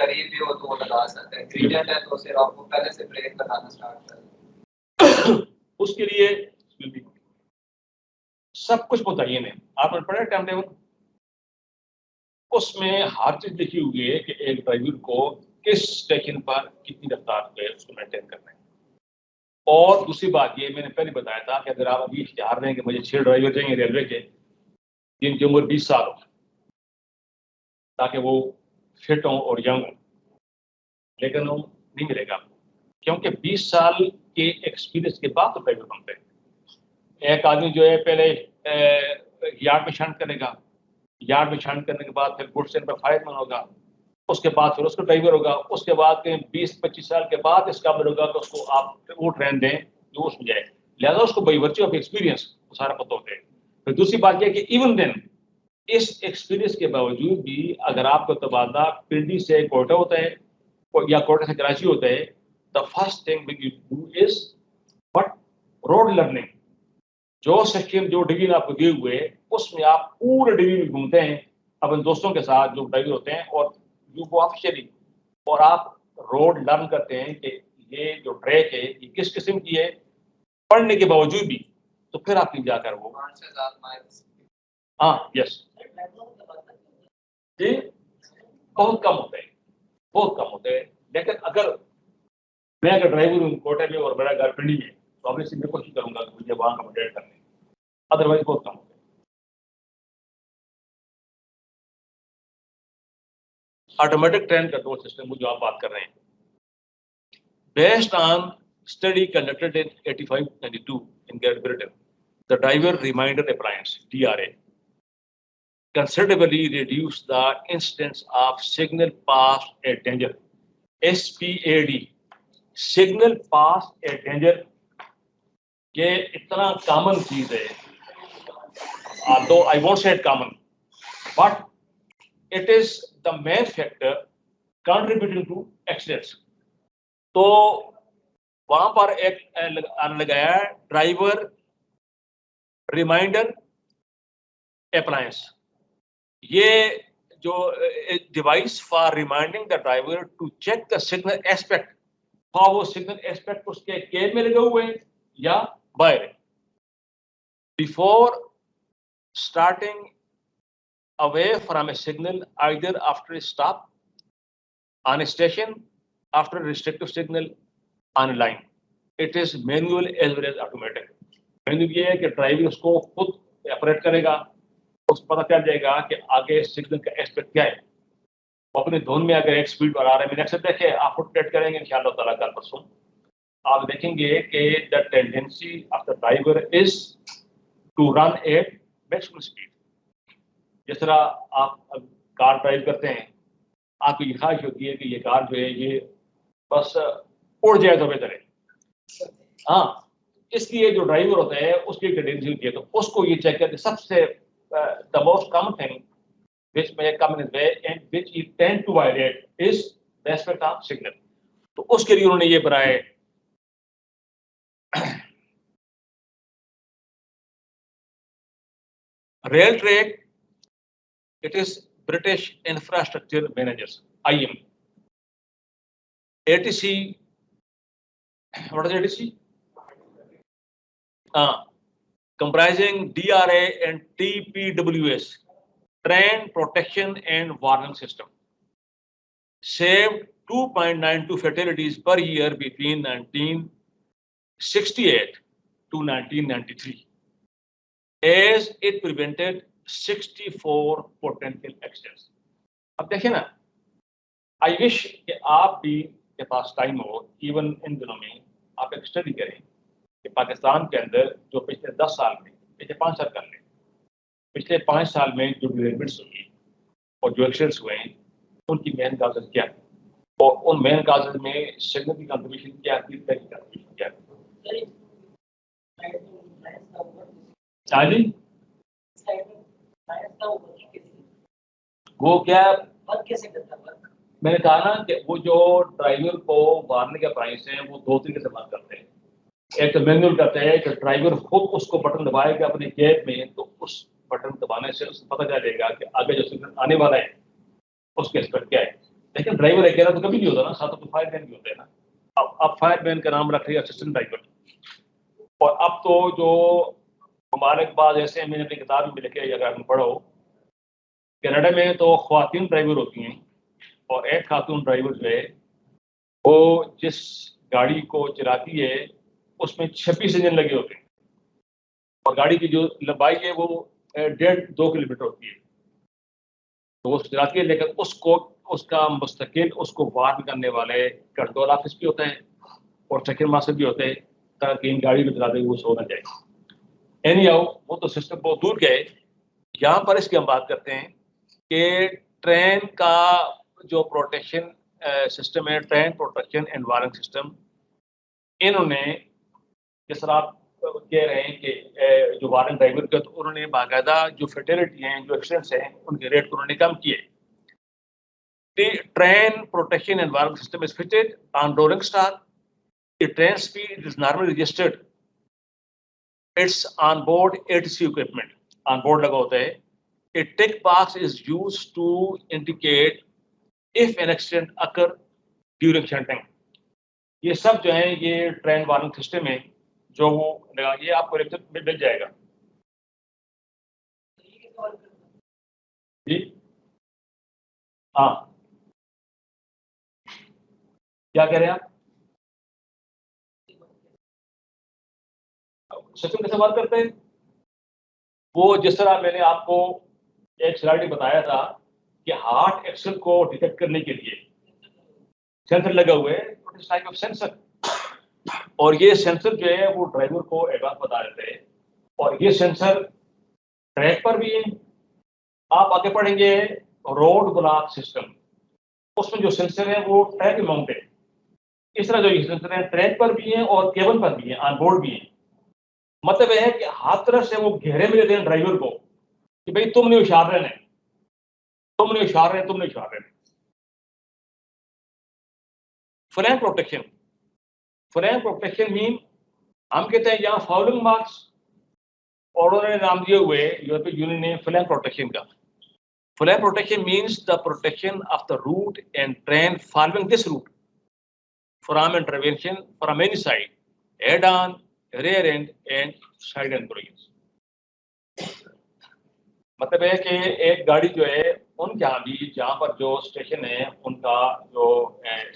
करीब भी हो तो वो लगा सकता है, ग्रेडियंट है तो सिर्फ आपको पहले से ब्रेक लगाना स्टार्ट कर उसके लिए सब कुछ मुतय्यन है, आपने पढ़ा टाइम टेबल, उसमें हर चीज लिखी हुई है कि एक ड्राइवर को किस स्टेशन पर कितनी रफ्तार पे उसको मेंटेन करना है। और दूसरी बात ये मैंने पहले बताया था कि अगर आप अभी इख्तियार दें कि मुझे 6 ड्राइवर चाहिए रेलवे के जिनकी उम्र 20 साल हो, ताकि वो फिट हों और यंग हों, लेकिन वो नहीं मिलेगा आपको, क्योंकि 20 साल के एक्सपीरियंस के बाद तो ड्राइवर बनते हैं। एक आदमी जो है पहले यार्ड में शंट करेगा, यार्ड में शंट करने के बाद फिर गुड्स ट्रेन पर फायरमैन होगा, उसके बाद फिर उसको ड्राइवर होगा, उसके बाद 20-25 साल के बाद इस काबिल होगा कि उसको आप वो ट्रेन दें जो उसमें जाए, लिहाजा उसको बाई वर्च्यू ऑफ एक्सपीरियंस वो सारा पता होता है। फिर दूसरी बात यह कि इवन देन इस एक्सपीरियंस के बावजूद भी अगर आपको तबादला पिंडी से कोयटा होता है या कोयटा से कराची होता है, the first thing you do is but road learning. जो सेक्शन जो डिवीजन आपको दिए हुए उसमें आप पूरे डिवीजन में घूमते हैं अपने दोस्तों के साथ जो ड्राइवर होते हैं, और यू गो ऑफिशियली, और आप रोड लर्न करते हैं कि ये जो ट्रैक है ये किस किस्म की है, पढ़ने के बावजूद भी, तो फिर आप जाकर वो 5 से 7 माइल। हाँ यस जी, बहुत कम होते हैं, बहुत कम होते हैं। लेकिन अगर मैं अगर ड्राइवर हूँ कोटा में और मेरा घर पिंडी में, तो ऑब्वियसली मैं कोशिश करूंगा कि मुझे वहां का अपडेट करने, अदरवाइज बहुत कम होते हैं। ऑटोमेटिक ट्रेन कंट्रोल सिस्टम जो आप बात कर रहे हैं, based on study conducted in 85-92 in great Britain, the driver reminder appliance DRA considerably reduce the incidence of signal past at danger, SPAD, signal past at danger। ये इतना कॉमन चीज है, although I won't say it common, but it is the main factor contributing to accidents। तो वहां पर एक लगाया ड्राइवर रिमाइंडर अप्लायंस, ये जो device for reminding the driver to check the signal aspect, हाँ वो सिग्नल एस्पेक्ट उसके केब में लगे हुए हैं या बाहर, before starting away from a signal, either after stop on a station, after restrictive signal on line, it is manual as well as automatic. Manual ये है कि ड्राइवर उसको खुद ऑपरेट करेगा, उसको पता चल जाएगा कि आगे सिग्नल का एस्पेक्ट क्या है। अपने धुन में अगर एक स्पीड पर आ रहा है, मैंने अक्सर देखे, आप अपडेट करेंगे इंशाअल्लाह ताला कल परसों, आप देखेंगे कि the tendency of the driver is to run at maximum speed. जिस तरह आप कार ड्राइव करते हैं, आपकी ये ख्वाहिश होती है कि ये कार जो है ये बस उड़ जाए तो बेहतर है, हाँ, इसलिए जो ड्राइवर होता है उसकी टेंडेंसी होती है, तो उसको ये चेक करके सबसे the most common thing which may come in his way and which he tend to violate is respect of signal। तो उसके लिए उन्होंने ये बनाए rail track, it is British infrastructure managers IM, ATC What is ADC? Comprising DRA and TPWS, Train Protection and Warning System, saved 2.92 fatalities per year between 1968 to 1993, as it prevented 64 potential accidents. अब देखिए ना, I wish कि आप भी के पास टाइम हो, इवन इन दिनों में आप एक स्टडी करें कि पाकिस्तान के अंदर जो पिछले 10 साल में, पिछले 5 साल कर लें, पिछले 5 साल में जो डिवेलपमेंट्स हुई और जो एक्सीडेंट्स हुए हैं, उनकी मेन काजेज क्या है और उन मेन काजेज में सिग्नल की कंट्रीब्यूशन क्या है, कंट्रीब्यूशन क्या है। हाँ जी, वो क्या कैसे करता है? मैंने कहा ना कि वो जो ड्राइवर को मारने के प्राइस हैं वो 2 तरीके से बात करते हैं। एक तो मैनुअल करते हैं कि ड्राइवर खुद उसको बटन दबाएगा अपने जेब में, तो उस बटन दबाने से उसको पता चलेगा कि आगे जो सिग्नल आने वाला है उसके एक्सपेक्ट क्या है। लेकिन ड्राइवर अकेला तो कभी नहीं होता ना, साथ तो फायरमैन भी होते हैं ना। अब फायरमैन का नाम रख लिया असिस्टेंट ड्राइवर। और अब तो जो हमारे पास ऐसे मैंने अपनी किताब में लिखे, अगर हम पढ़ो, कनाडा में तो ख्वातीन ड्राइवर होती हैं और एक खातून ड्राइवर जो है वो जिस गाड़ी को चलाती है उसमें 26 इंजन लगे होते हैं और गाड़ी की जो लंबाई है वो 1.5-2 किलोमीटर होती है। तो वो चलाती है, लेकिन उसको उसका मुस्तकिल उसको वार्न करने वाले कंट्रोल ऑफिस भी होते हैं और सेकंड मास्टर भी होते हैं ताकि इन गाड़ी में चलाते हुए वो सो ना जाए। एनीहाउ वो तो सिस्टम बहुत दूर गए। यहाँ पर इसकी हम बात करते हैं कि ट्रेन का जो प्रोटेक्शन सिस्टम है, train protection and warning system, इन्होंने जिस तरह आप कह रहे हैं कि जो वार्निंग ड्राइवर का, तो उन्होंने बाकायदा जो फेटेलिटी हैं, जो एक्सीडेंट्स हैं, उनके रेट को उन्होंने कम किए। The train protection and warning system is fitted on rolling stock. The train speed is normally registered. It's on board ATC equipment. On board लगा होता है. A tick box is used to indicate if an accident occur during shunting. ये सब जो है ये ट्रेन वार्निंग सिस्टम है जो वो लगा, ये आपको लेक्चर में मिल जाएगा जी। हाँ, क्या कह रहे हैं आप? सिस्टम कैसे बात करते हैं? वो जिस तरह मैंने आपको एक स्लाइड में बताया था कि हार्ट एक्शन को डिटेक्ट करने के लिए सेंसर लगा हुआ है, इट्स टाइप ऑफ सेंसर, और ये सेंसर जो है वो ड्राइवर को एडवांस बता देते हैं। और ये सेंसर ट्रैक पर भी है। आप आगे पढ़ेंगे रोड ब्लॉक सिस्टम, उसमें जो सेंसर है वो ट्रैक माउंटेड। इस तरह जो ये सेंसर है ट्रैक पर भी है और केबल पर भी है, ऑन बोर्ड भी है। मतलब यह है कि हाथ तरफ से वो घेरे में देते हैं ड्राइवर को कि भाई तुम नहीं होशियार रहना है, तुम नहीं होशियार रहे, तुम नहीं होशियार रहना। Flank protection, flank protection mean, हम कहते हैं यहाँ फाउलिंग मार्क्स और उन्होंने नाम दिए हुए यूरोपियन यूनियन ने फ्लैंक प्रोटेक्शन का। Flank protection means the protection of the route and train following this route from intervention from any side, head on, rear end and side end collisions। मतलब है कि एक गाड़ी जो है उनके यहाँ भी जहाँ पर जो स्टेशन है उनका जो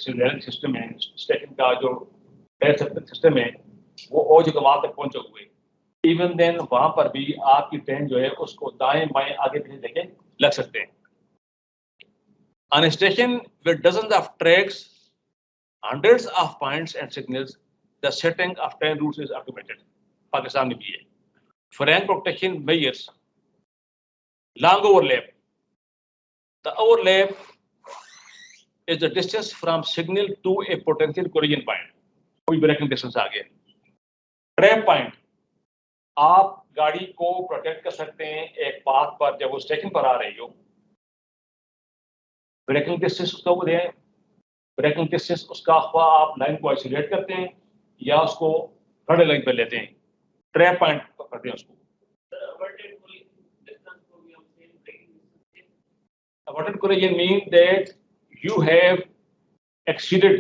सिग्नलिंग सिस्टम है, स्टेशन का जो सिस्टम है वो ओ जो वहां तक पहुंचे हुए, इवन देन वहां पर भी आपकी ट्रेन जो है उसको दाएं बाएं आगे पीछे लेके लग सकते हैं। On a station with dozens of tracks, hundreds of points and signals, the setting of train routes is automated. Pakistan में भी है। Flank protection measures long overlap. The overlap is the distance from signal to a potential collision point. कोई ब्रेकिंग डिस्टेंस आ गया। ट्रैप पॉइंट, आप गाड़ी को प्रोटेक्ट कर सकते हैं एक पाथ पर जब वो स्टेशन पर आ रही हो। ब्रेकिंग डिस्टेंस उसका वो दें, ब्रेकिंग डिस्टेंस उसका आप लाइन को आइसोलेट करते हैं या उसको खड़े लाइन पर लेते हैं, ट्रैप पॉइंट करते हैं उसको। Averted collision means that you have exceeded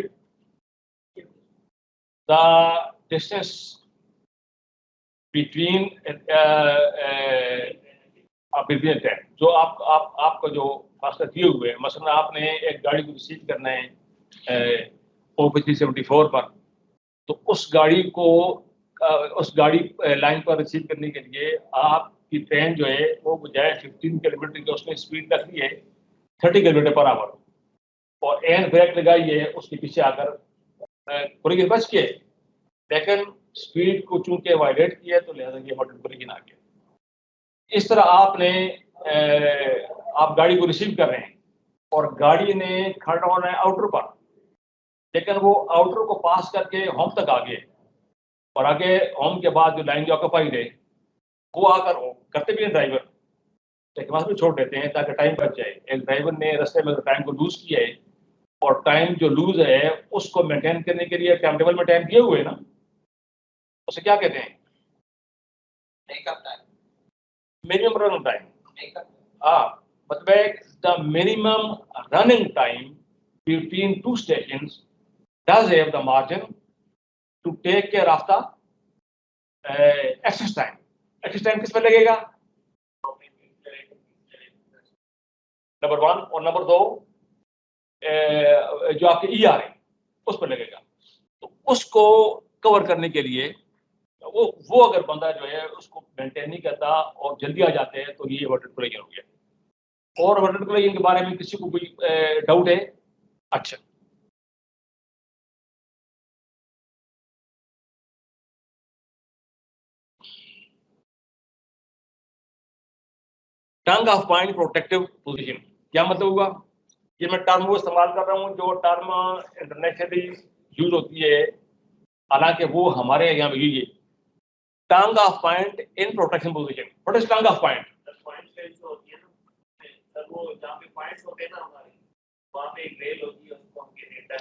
the distance between between train, जो आपको जो फासला दिए हुए हैं, मसलन आपने एक गाड़ी को रिसीव करना है OP374 पर, तो उस गाड़ी लाइन पर रिसीव करने के लिए आपकी ट्रेन जो है वो बजाय 15 किलोमीटर की उसने स्पीड रख ली है 30 किलोमीटर पर आवर, और एयर ब्रेक लगाई है उसके पीछे आकर थोड़ी देर बच के, लेकिन स्पीड को चूंकि वायलेट किया तो लिहाजा ये मॉडल कोलिजन आ गया। इस तरह आप गाड़ी को रिसीव कर रहे हैं और गाड़ी ने खड़ा होना है आउटर पर, लेकिन वो आउटर को पास करके होम तक आ गए, और आगे होम के बाद जो लाइन जो ऑक्यूपाइड है वो आकर करते भी हैं ड्राइवर, लेकिन वहाँ भी छोड़ देते हैं ताकि टाइम बच जाए। एक ड्राइवर ने रास्ते में टाइम को लूज किया है, और टाइम जो लूज है उसको मेंटेन करने के लिए टाइम टेबल में टाइम दिए हुए ना, उसे क्या कहते हैं? Makeup time, minimum running time. मतलब the minimum running time between two stations does have the margin to take care of the excess time. Excess time किस पर लगेगा? नंबर 1 और नंबर 2 जो आपके ER है उस पर लगेगा। तो उसको कवर करने के लिए वो अगर बंदा जो है उसको मेंटेन नहीं करता और जल्दी आ जाते हैं तो ये वाटर कोलिजन हो गया। और वाटर कोलिजन के बारे में किसी को कोई डाउट है? अच्छा, tongue of point protective position क्या मतलब हुआ? ये मैं टर्म वो इस्तेमाल कर रहा हूँ जो टर्म इंटरनेशनली यूज होती है, हालांकि वो हमारे यहाँ भी है। Tongue of point in protection position. What is tongue of point? Point पे जो होती है ना, सर वो जहाँ पे पॉइंट्स होते हैं ना हमारे, वहाँ पे एक रेल होती है, उसको हम कहते हैं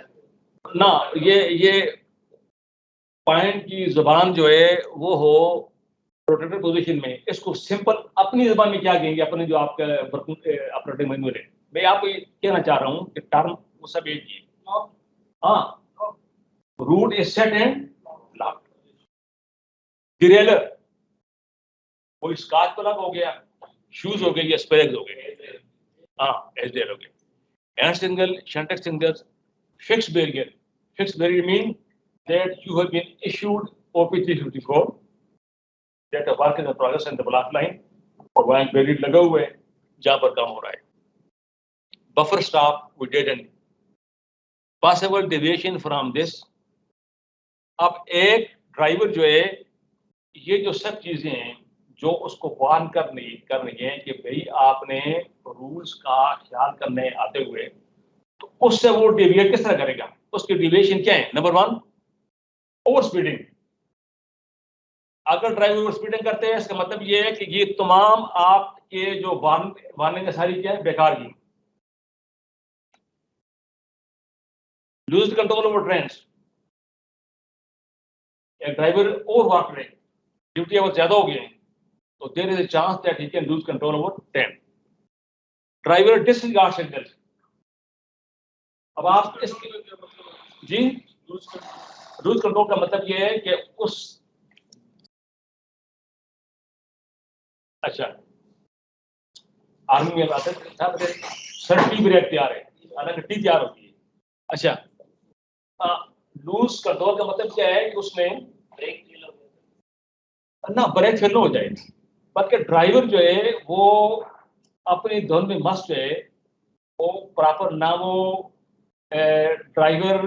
ना, ये पॉइंट की जुबान जो है वो हो प्रोटेक्टेड पोजीशन में। इसको सिंपल अपनी जुबान में क्या कहेंगे? अपने जो आपका ऑपरेटिंग मैनुअल है, मैं आपको ये कहना चाह रहा हूँ कि टर्म वो सब एक ही। हाँ, route is set and lock. Derailer वो स्कॉच प्लग हो गया, शूज हो गए या स्पेरेक्स हो गए, हाँ एसडीएल हो गए, and single shunt exchangers, fixed barrier. Fixed barrier mean that you have been issued OP354 that the work is in progress in the block line, और वहाँ एक बैरियर लगा हुआ है जहाँ पर काम हो रहा है। Buffer stop we didn't, possible deviation from this। अब एक ड्राइवर जो है ये जो सब चीजें हैं जो उसको वार्न करनी है कि भाई आपने रूल्स का ख्याल करने आते हुए, तो उससे वो डेविएट किस तरह करेगा? उसके डेविएशन क्या है? Number 1 over speeding. अगर ड्राइवर ओवर स्पीडिंग करते हैं इसका मतलब ये है कि ये तमाम आपके जो वार्निंग सारी क्या है? बेकार की। Lose control over trains. एक ड्राइवर ओवर वर्क रहे, ड्यूटी आवर ज्यादा हो गए हैं, तो there is a chance that he can lose control over train. Driver disregard signals. अब आप इसके जी लूज कंट्रोल का मतलब ये है कि उस अच्छा आर्मी में बात है सर टी ब्रेक तैयार है, हालांकि टी तैयार होती है। अच्छा, लूज कंट्रोल का मतलब क्या है कि उसमें ब्रेक फेल हो जाए, बल्कि ड्राइवर जो है वो अपनी धुन में मस्त है, वो प्रॉपर ना वो ड्राइवर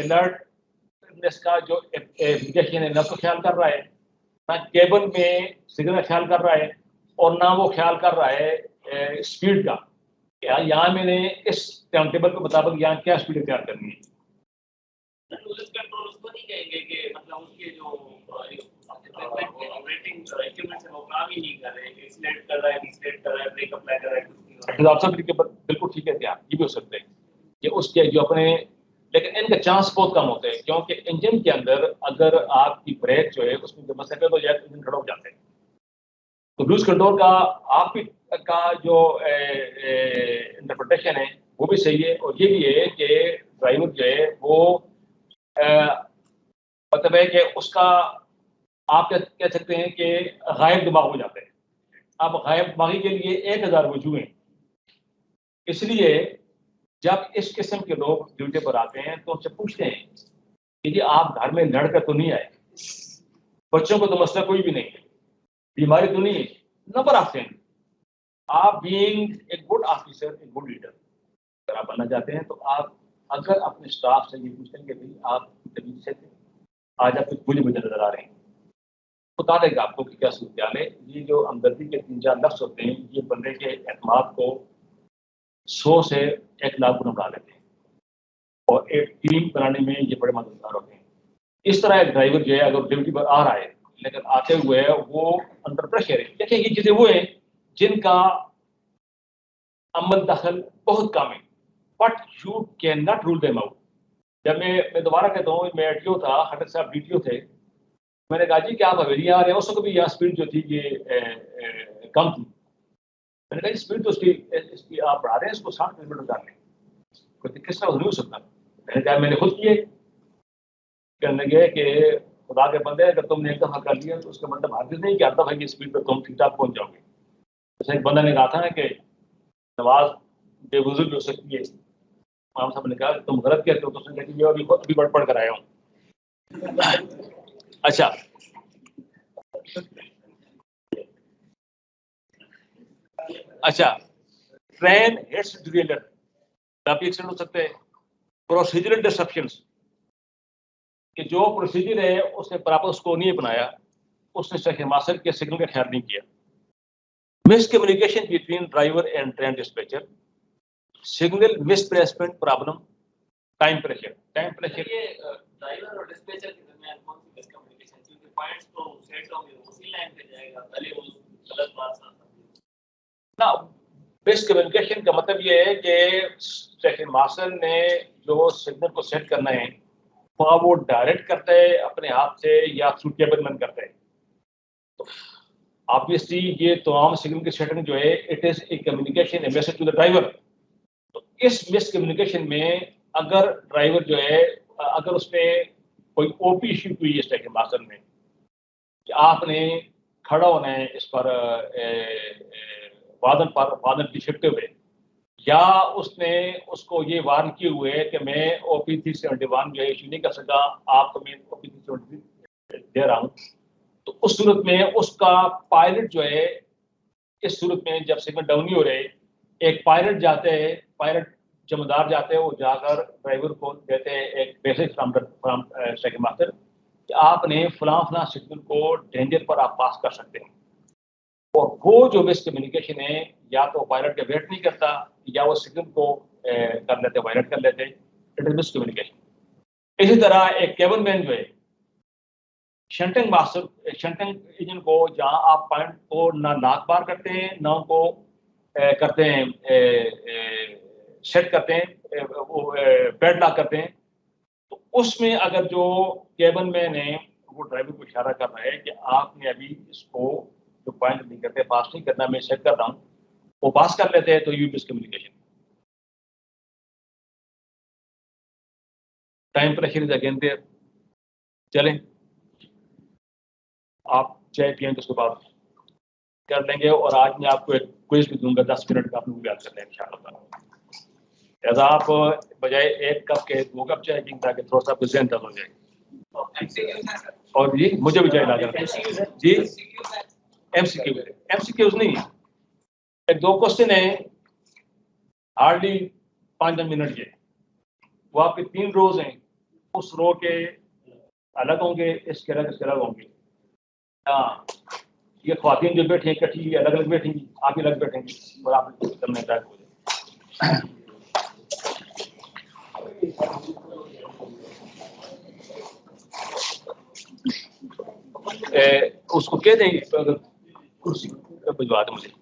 अलर्ट का जो एप्लीकेशन है ना तो ख्याल कर रहा है, ना केबल में सिग्नल ख्याल कर रहा है, और ना वो ख्याल कर रहा है स्पीड का। यहाँ मैंने इस टाइम टेबल के मुताबिक यहाँ क्या स्पीड तैयार करनी है। कंट्रोल उसको नहीं कहेंगे कि मतलब उसके जो ऑपरेटिंग इक्विपमेंट्स है वो काम ही नहीं कर रहे हैं, एक्सीलरेट कर रहा है, डिसलेट कर रहा है, ब्रेक अप्लाई कर रहा है, कुछ नहीं हो आप सब बिल्कुल ठीक है, क्या ये भी हो सकते हैं कि उसके जो अपने, लेकिन इनका चांस बहुत कम होते हैं क्योंकि इंजन के अंदर अगर आपकी ब्रेक जो है उसमें जब मसला हो जाए तो इंजन खड़ा हो जाते हैं। तो लूज कंट्रोल का आपकी का जो इंटरप्रिटेशन है वो भी सही है, और ये भी है कि ड्राइवर जो है वो मतलब है कि उसका आप कह सकते हैं कि गायब दिमाग हो जाते हैं। अब गायब दिमागी के लिए 1000 वजूह हैं। इसलिए जब इस किस्म के लोग ड्यूटी पर आते हैं तो उनसे पूछते हैं कि जी आप घर में लड़कर तो नहीं आए, बच्चों को तो मसला कोई भी नहीं है, बीमारी तो नहीं है, नंबर ऑफ थिंग्स। आप being a good officer, a good leader अगर आप बनना चाहते हैं तो आप अगर अपने स्टाफ से ये पूछेंगे भाई आप तबीयत से थे, आज आप कुछ बुरी वजह नजर आ रहे हैं, बता देगा आपको कि क्या सूरत है। ये जो हमदर्दी के 3-4 लफ्ज होते हैं ये बंदे के एतमाद को 100 से 1 लाख गुना बढ़ा देते हैं और एक टीम बनाने में ये बड़े मददगार होते हैं। इस तरह एक ड्राइवर जो है अगर ड्यूटी पर आ रहा है लेकिन आते हुए वो अंडर प्रेशर है, देखिए ये चीजें वो हैं जिनका अमल दखल बहुत कम है, but you can not rule them out. जब मैं दोबारा कहता हूँ, मैं एटीओ था, खटर साहब डीटीओ थे, मैंने कहा जी क्या आप हवेली आ रहे हैं, उस वक्त भी यहाँ स्पीड जो थी ये कम थी। मैंने कहा स्पीड तो इसकी आप बढ़ा रहे हैं, इसको 60 किलोमीटर कर लें, कोई किस तरह नहीं हो सकता। मैंने कहा मैंने खुद किए, कहने लगे कि खुदा के बंदे अगर तुमने एक दफा कर लिया तो उसका मतलब हरगिज़ नहीं कि हर दफा की स्पीड पर तुम ठीक ठाक पहुंच जाओगे। जैसे एक बंदा ने कहा था ना कि नमाज बेवजू भी हो सकती है, इमाम साहब ने कहा तुम गलत कहते हो, तो उसने कहा कि मैं अभी पढ़ कर आया हूँ। अच्छा, ट्रेन हिट्स डिरेलर, काफी एक्सीडेंट हो सकते हैं। प्रोसीजरल डिसरप्शंस, कि जो प्रोसीजर है उसने प्रॉपर उसको नहीं अपनाया, उसने सेकंड मास्टर के सिग्नल का ख्याल नहीं किया। Miscommunication between driver and train dispatcher, signal misplacement problem, time pressure. ये ड्राइवर और डिस्पैचर के दरमियान कौन सी मिसकम्युनिकेशन, क्योंकि पॉइंट्स तो सेट होंगे, उसी लाइन पे जाएगा, भले वो गलत बात ना। मिसकम्युनिकेशन का मतलब ये है कि सेकंड मास्टर ने जो सिग्नल को सेट करना है वो डायरेक्ट करता है अपने हाथ से या थ्रू केबलमैन करता है। तो ऑब्वियसली ये तमाम सिग्नल की सेटिंग जो है it is a communication, a message to the driver. तो इस मिसकम्युनिकेशन में अगर ड्राइवर जो है अगर उसने कोई ओपी इश्यू हुई है सेकंड मास्टर में कि आपने खड़ा होना है इस पर वादन की छिपते हुए, या उसने उसको ये वार्न किए हुए है कि मैं OP 371 जो है इशू नहीं कर सकता, आपको मैं OP 373 दे रहा हूँ, तो उस सूरत में उसका पायलट जो है, इस सूरत में जब सिग्नल डाउन नहीं हो रहे, एक पायलट जाते हैं, पायलट जमादार जाते हैं, वो जाकर ड्राइवर को देते हैं एक मैसेज फ्रॉम सेकंड मास्टर कि आपने फलां सिग्नल को डेंजर पर आप पास कर सकते हैं। और वो जो मिसकम्युनिकेशन है, या तो पायलट का वेट नहीं करता या वो सिग्नल को कर लेते, वायलेट कर लेते, इट इज मिसकम्युनिकेशन। इसी तरह एक केबल मैन जो है, शंटिंग मास्टर, शंटिंग इंजन को जहां आप पॉइंट को ना नाक बार करते हैं ना उनको करते हैं सेट करते हैं, वो पैड लॉक करते हैं, तो उसमें अगर जो केबल मैन है वो ड्राइवर को इशारा कर रहा है कि आपने अभी इसको जो पॉइंट नहीं करते, पास नहीं करना, मैं सेट कर रहा हूँ, वो पास कर लेते हैं, तो you miscommunication. Time pressure is again there. चलें, आप चाय पियें तो उसके बाद कर लेंगे, और आज मैं आपको एक क्विज भी दूंगा 10 मिनट का, आप लोग याद कर लें इंशाल्लाह। ऐसा आप बजाय 1 कप के 2 कप चाय पिएं ताकि थोड़ा सा आपको ज़हन तब हो जाए। और जी मुझे भी चाय ला देना जी। MCQs नहीं, एक 2 क्वेश्चन है हार्डली 5 मिनट के, वो आपके 3 रोज हैं, उस रो के अलग होंगे, इसके अलग होंगे। हाँ, ये ख्वातीन जो बैठी हैं इकट्ठी अलग अलग बैठेंगी, आप अलग बैठेंगे और आप करने का हो जाए। उसको कह देंगे कुर्सी भिजवा दे मुझे।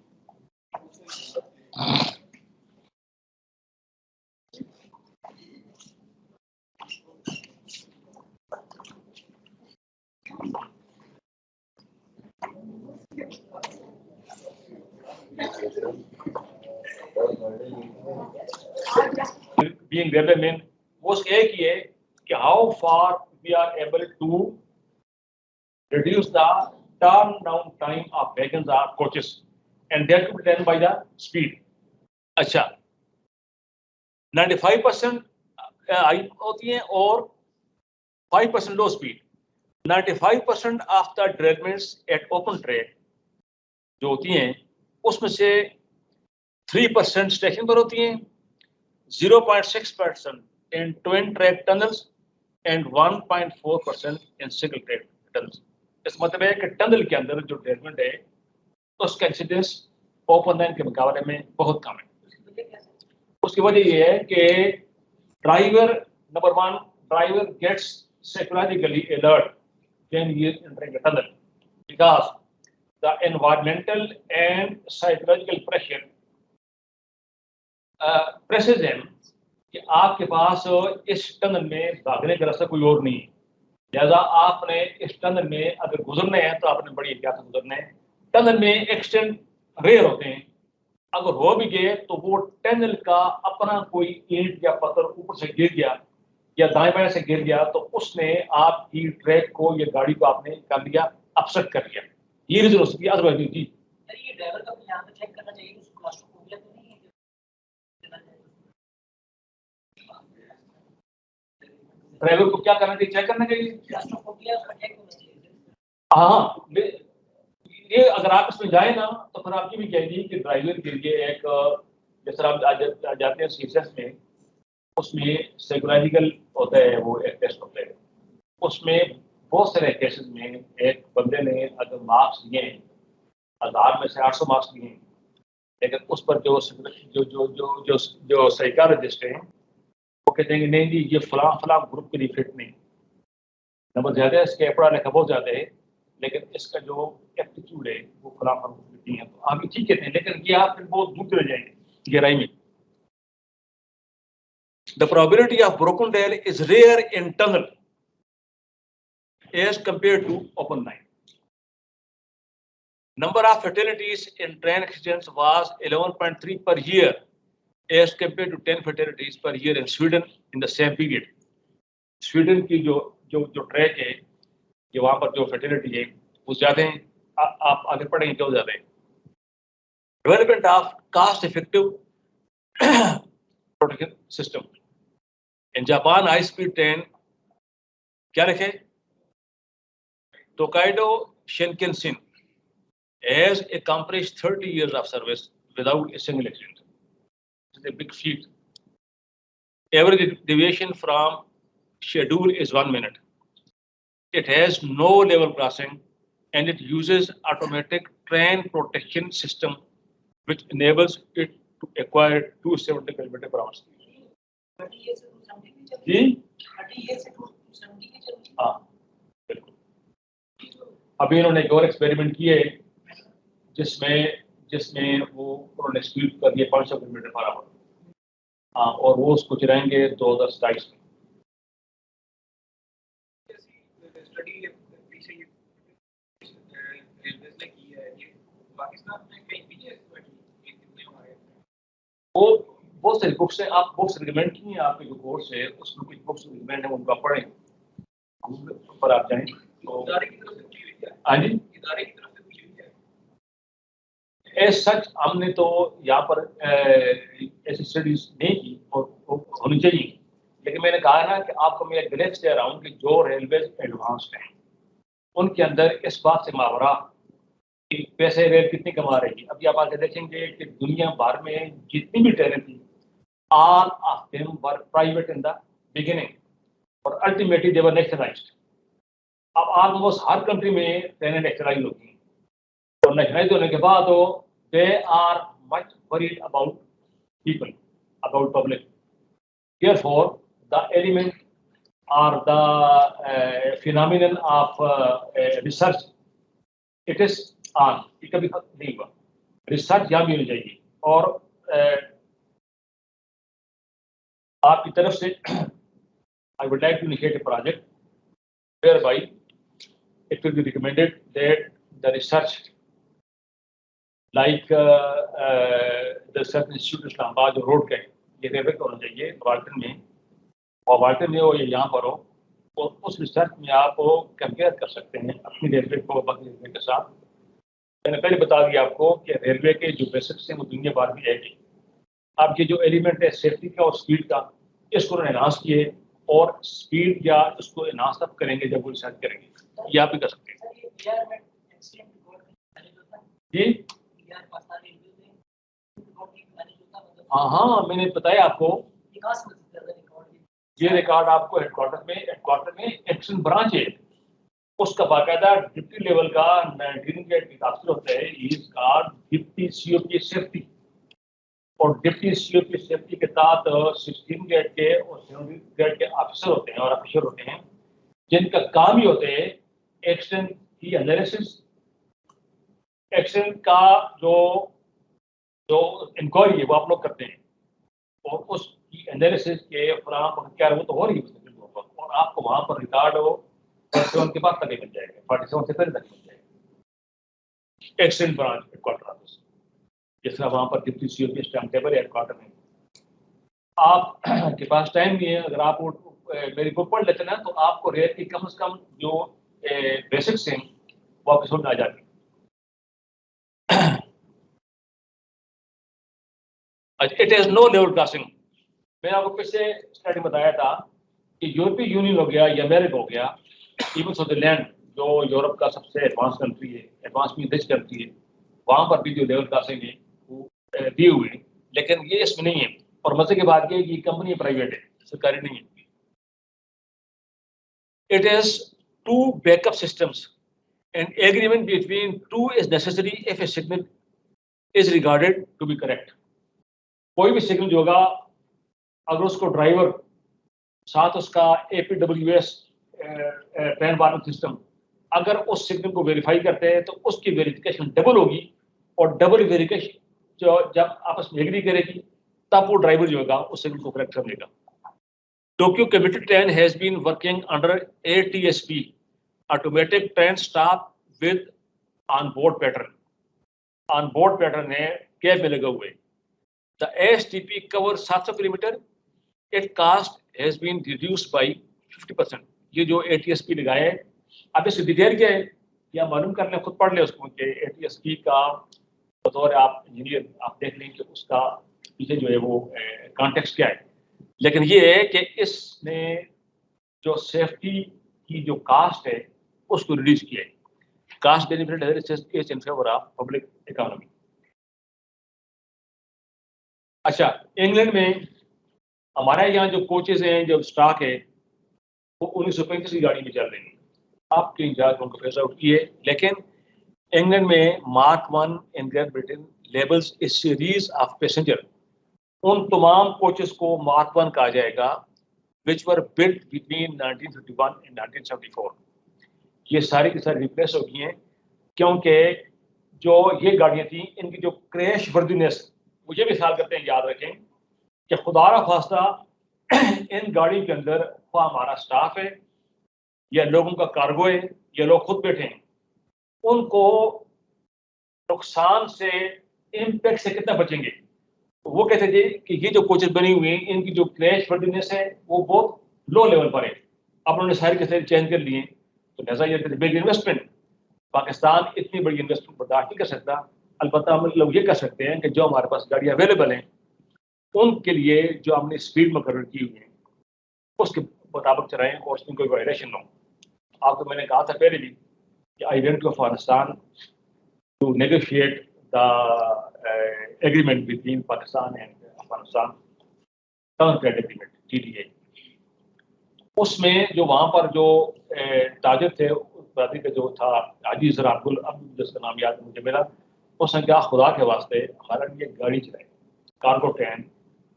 Being rebel mean वो एक ही है कि how far we are able to reduce the turnaround time of wagons or coaches, and that could be done by the speed. अच्छा, 95% हाई होती है और 5% लो speed. 95% of the developments eight open track जो होती हैं उसमें से 3% स्टेशन पर होती हैं, 0.6% in twin track tunnels and 1.4% in single track tunnels. इस मतलब है कि टनल के अंदर जो डेवलपमेंट है उसका इंसिडेंस ओपन लाइन के मुकाबले में बहुत कम है. उसकी वजह ये है कि driver number 1 driver gets psychologically alert when he is entering a tunnel because the environmental and psychological pressure presses him कि आपके पास इस टनल में भागने का रास्ता कोई और नहीं है, लिहाजा आपने इस टनल में अगर गुजरने हैं तो आपने बड़ी एहतियात से गुजरना है. टनल में एक्सीडेंट रेयर होते हैं, अगर हो भी गए तो वो टनल का अपना कोई ईंट या पत्थर ऊपर से गिर गया या दाएं बाएं से गिर गया तो उसने आपकी ट्रैक को या गाड़ी को आपने कर दिया, अपसेट कर दिया. ये रीजन हो सकती है. अदरवाइज नहीं थी. ये ड्राइवर का भी यहाँ पे चेक करना चाहिए उसको क्लास्ट्रोफोबिया तो नहीं है. ड्राइवर को क्या करना चाहिए, चेक करना चाहिए. क्लास्ट्रोफोबिया उसका चेक होना चाहिए. हाँ, ये अगर आप इसमें जाए ना तो फिर आपकी भी कहेगी कि ड्राइवर के लिए एक जैसे आप जाते हैं सीएसएस में, उसमें साइकोलॉजिकल होता है, वो एक टेस्ट होता है. उसमें बहुत सारे केसेस में एक बंदे ने अगर मार्क्स लिए हैं 1000 में से 800 मार्क्स लिए हैं, लेकिन उस पर जो जो जो जो जो जो साइकोलॉजिस्ट हैं वो कहते हैं कि नहीं जी ये फलां ग्रुप के लिए फिट नहीं. नंबर ज़्यादा है इसके, पढ़ा लिखा बहुत ज़्यादा है, लेकिन इसका जो एप्टीट्यूड है वो फलां ग्रुप नहीं है. तो आप ठीक कहते हैं, लेकिन ये आप फिर बहुत दूर चले जाएंगे गहराई में. The probability of broken rail is rare in tunnel as compared to open line. Number of fatalities in train accidents was 11.3 per year as compared to 10 fatalities per year in Sweden in the same period. Sweden की जो ट्रैक है, ये वहाँ पर जो फैटिलिटी है वो ज़्यादा है. आप आगे पढ़ेंगे क्यों ज़्यादा है. Development of cost effective protection system. In Japan, high-speed train क्या लिखे? Tokaido Shinkansen has accomplished 30 years of service without a single accident. It's a big feat. Average deviation from schedule is 1 minute. It has no level crossing and it uses automatic train protection system which enables it to acquire 270 km/h. 30 years से 270 की चल जी 30 years से 270 की चल. हाँ बिल्कुल. अभी इन्होंने एक और एक्सपेरिमेंट किए जिसमें वो उन्होंने स्पीड कर दिया 500 km/h. हाँ, और वो उसको चलाएंगे 2027 में. स्टडी पीछे ये रेलवे ने की है, ये पाकिस्तान में कहीं भी है कितने हमारे वो बहुत सारी बुक्स हैं. आप बुक्स रिकमेंड की हैं, आपके जो कोर्स है उसमें कुछ बुक्स रिकमेंड है, उनको आप पढ़ें. गूगल पर आप जाएं तो इदारे की तरफ से कुछ हुई है. हाँ जी, इदारे की तरफ से कुछ हुई है. एज सच हमने तो यहाँ पर ऐसी स्टडीज नहीं की और होनी चाहिए, लेकिन मैंने कहा ना कि आपको मैं ग्रेस दे रहा हूँ कि जो रेलवे एडवांस्ड हैं उनके अंदर इस बात से मावरा कि पैसे रेल कितनी कमा रही है. अभी आप आगे देखेंगे कि दुनिया भर में जितनी भी ट्रेनें थी all of them were private in the beginning और ultimately they were nationalized. अब ऑलमोस्ट हर कंट्री में ट्रेनें नेशनलाइज होती हैं, और नेशनलाइज होने के बाद they are much worried about people, about public. Therefore, the element or the phenomenon of research, it is on. ये कभी खत्म नहीं हुआ. रिसर्च यहाँ भी होनी चाहिए. और आपकी तरफ से I would like to initiate a project whereby it will be recommended that the research like the Research Institute Islamabad जो रोड का है ये रेलवे का होना चाहिए वाल्टन में, और वाल्टन में हो या यहाँ पर हो, और उस रिसर्च में आप कंपेयर कर सकते हैं अपनी रेलवे को बाकी रेलवे के साथ। मैंने पहले बता दिया आपको कि रेलवे के जो बेसिक्स हैं वो दुनिया भर में है। आपके जो एलिमेंट है सेफ्टी का और स्पीड का, इसको उन्होंने एनहांस किए, और स्पीड या उसको एनहांस तब करेंगे जब वो रिसर्च करेंगे। ये आप भी कर सकते हैं जी। हाँ, मैंने बताया आपको ये रिकॉर्ड आपको हेडक्वार्टर में एक्शन ब्रांच है, उसका बाकायदा डिप्टी लेवल का 19 गेट का अफसर होता है, is called deputy COP safety, और डिप्टी सीओपी सेफ्टी के साथ 16 गेट के और 17 गेट के ऑफिसर होते हैं और ऑफिसर होते हैं, जिनका काम ही होते हैं एक्शन की एनालिसिस, एक्शन का जो इंक्वायरी है वो आप लोग करते हैं, और उसकी एनालिसिस के फलाना पर क्या वो तो हो रही है, और आपको वहां पर रिकॉर्ड हो 47 के बाद तक मिल जाएगा, 47 से पहले तक मिल जाएगा। एक्शन ब्रांच हेडक्वार्टर ऑफिस, जैसा वहां पर deputy COP stamp table headquarter में। आप के पास टाइम नहीं है, अगर आप मेरी बुक पढ़ लेते ना तो आपको रेल की कम से कम जो बेसिक्स हैं वो आपको समझ आ जाती। It is no level crossing. मैंने आपको पिछले स्लाइड में बताया था कि यूरोपीय यूनियन हो गया या अमेरिका हो गया, इवन स्विट्जरलैंड जो यूरोप का सबसे एडवांस कंट्री है, एडवांस में रिच कंट्री है, वहां पर भी जो लेवल क्रॉसिंग है वो दिए हुए हैं, लेकिन ये इसमें नहीं है। और मजे की बात ये है कि कंपनी प्राइवेट है, सरकारी नहीं है। It is two backup systems and agreement between two is necessary if a signal is regarded to be correct. कोई भी सिग्नल जो होगा, अगर उसको ड्राइवर साथ उसका APWS ट्रेन वार्निंग सिस्टम अगर उस सिग्नल को वेरीफाई करते हैं तो उसकी वेरिफिकेशन डबल होगी, और डबल वेरिफिकेशन जो जब आपस में एग्री करेगी तब वो ड्राइवर जो होगा उस सिग्नल को करेक्ट कर लेगा। Tokyo commuter train has been working under ATSP automatic train stop with on board pattern. On board pattern है कैब में लगा हुए। The ASTP cover 700 kilometre, it cost has been reduced by 50%। ये जो ATSP लगाए, अब इसकी डिटेल क्या है या मालूम करने खुद पढ़ ले उसको कि ATSP का बतौर आप इंजीनियर आप देख लें कि उसका पीछे जो है वो कॉन्टेक्स्ट क्या है। लेकिन ये है कि इसने जो सेफ्टी की जो कास्ट है उसको रिड्यूस किया है। Cost benefit is in favour of public economy. अच्छा, इंग्लैंड में हमारे यहाँ जो कोचेज हैं, जो स्टॉक है वो 1935 की गाड़ी में चल रही है। आपके इंचार्ज उनको फेस आउट किए, लेकिन इंग्लैंड में mark 1 in great Britain labels A series of passenger. उन तमाम कोचेस को मार्क 1 कहा जाएगा विच वर बिल्ट बिटवीन 1951 एंड 1974। ये सारी की सारी रिप्लेस हो गई हैं, क्योंकि जो ये गाड़ियाँ थी इनकी जो क्रैश वर्दीनेस, मुझे भी ख्याल करते हैं, याद रखें कि खुदारा खास्ता इन गाड़ी के अंदर हमारा स्टाफ है या लोगों का कार्गो है या लोग खुद बैठे हैं, उनको नुकसान से इम्पैक्ट से कितना बचेंगे। तो वो कहते थे कि ये जो कोचेस बनी हुई हैं इनकी जो क्रैश वर्दीनेस है वो बहुत लो लेवल पर है। अब उन्होंने सारी के सारी चेंज कर लिए, तो लिहाजा ये बिग इन्वेस्टमेंट। पाकिस्तान इतनी बड़ी इन्वेस्टमेंट बर्दाश्त नहीं कर सकता। अलबत्ता हम लोग ये कर सकते हैं कि जो हमारे पास गाड़ी अवेलेबल हैं उनके लिए जो हमने स्पीड मुकर्रर की हुई है उसके मुताबिक चलाएं और उसमें कोई वायलेशन ना हो। आपको मैंने कहा था पहले भी कि I went to Afghanistan to negotiate the agreement between Pakistan and Afghanistan, term trade agreement TTA। उसमें जो वहाँ पर जो ताजिर थे बरादरी का जो था हाजी सराबुल, अब जिसका नाम याद मुझे मेरा, उसने कहा खुदा के वास्ते हमारा ये गाड़ी चलाए कार्गो ट्रेन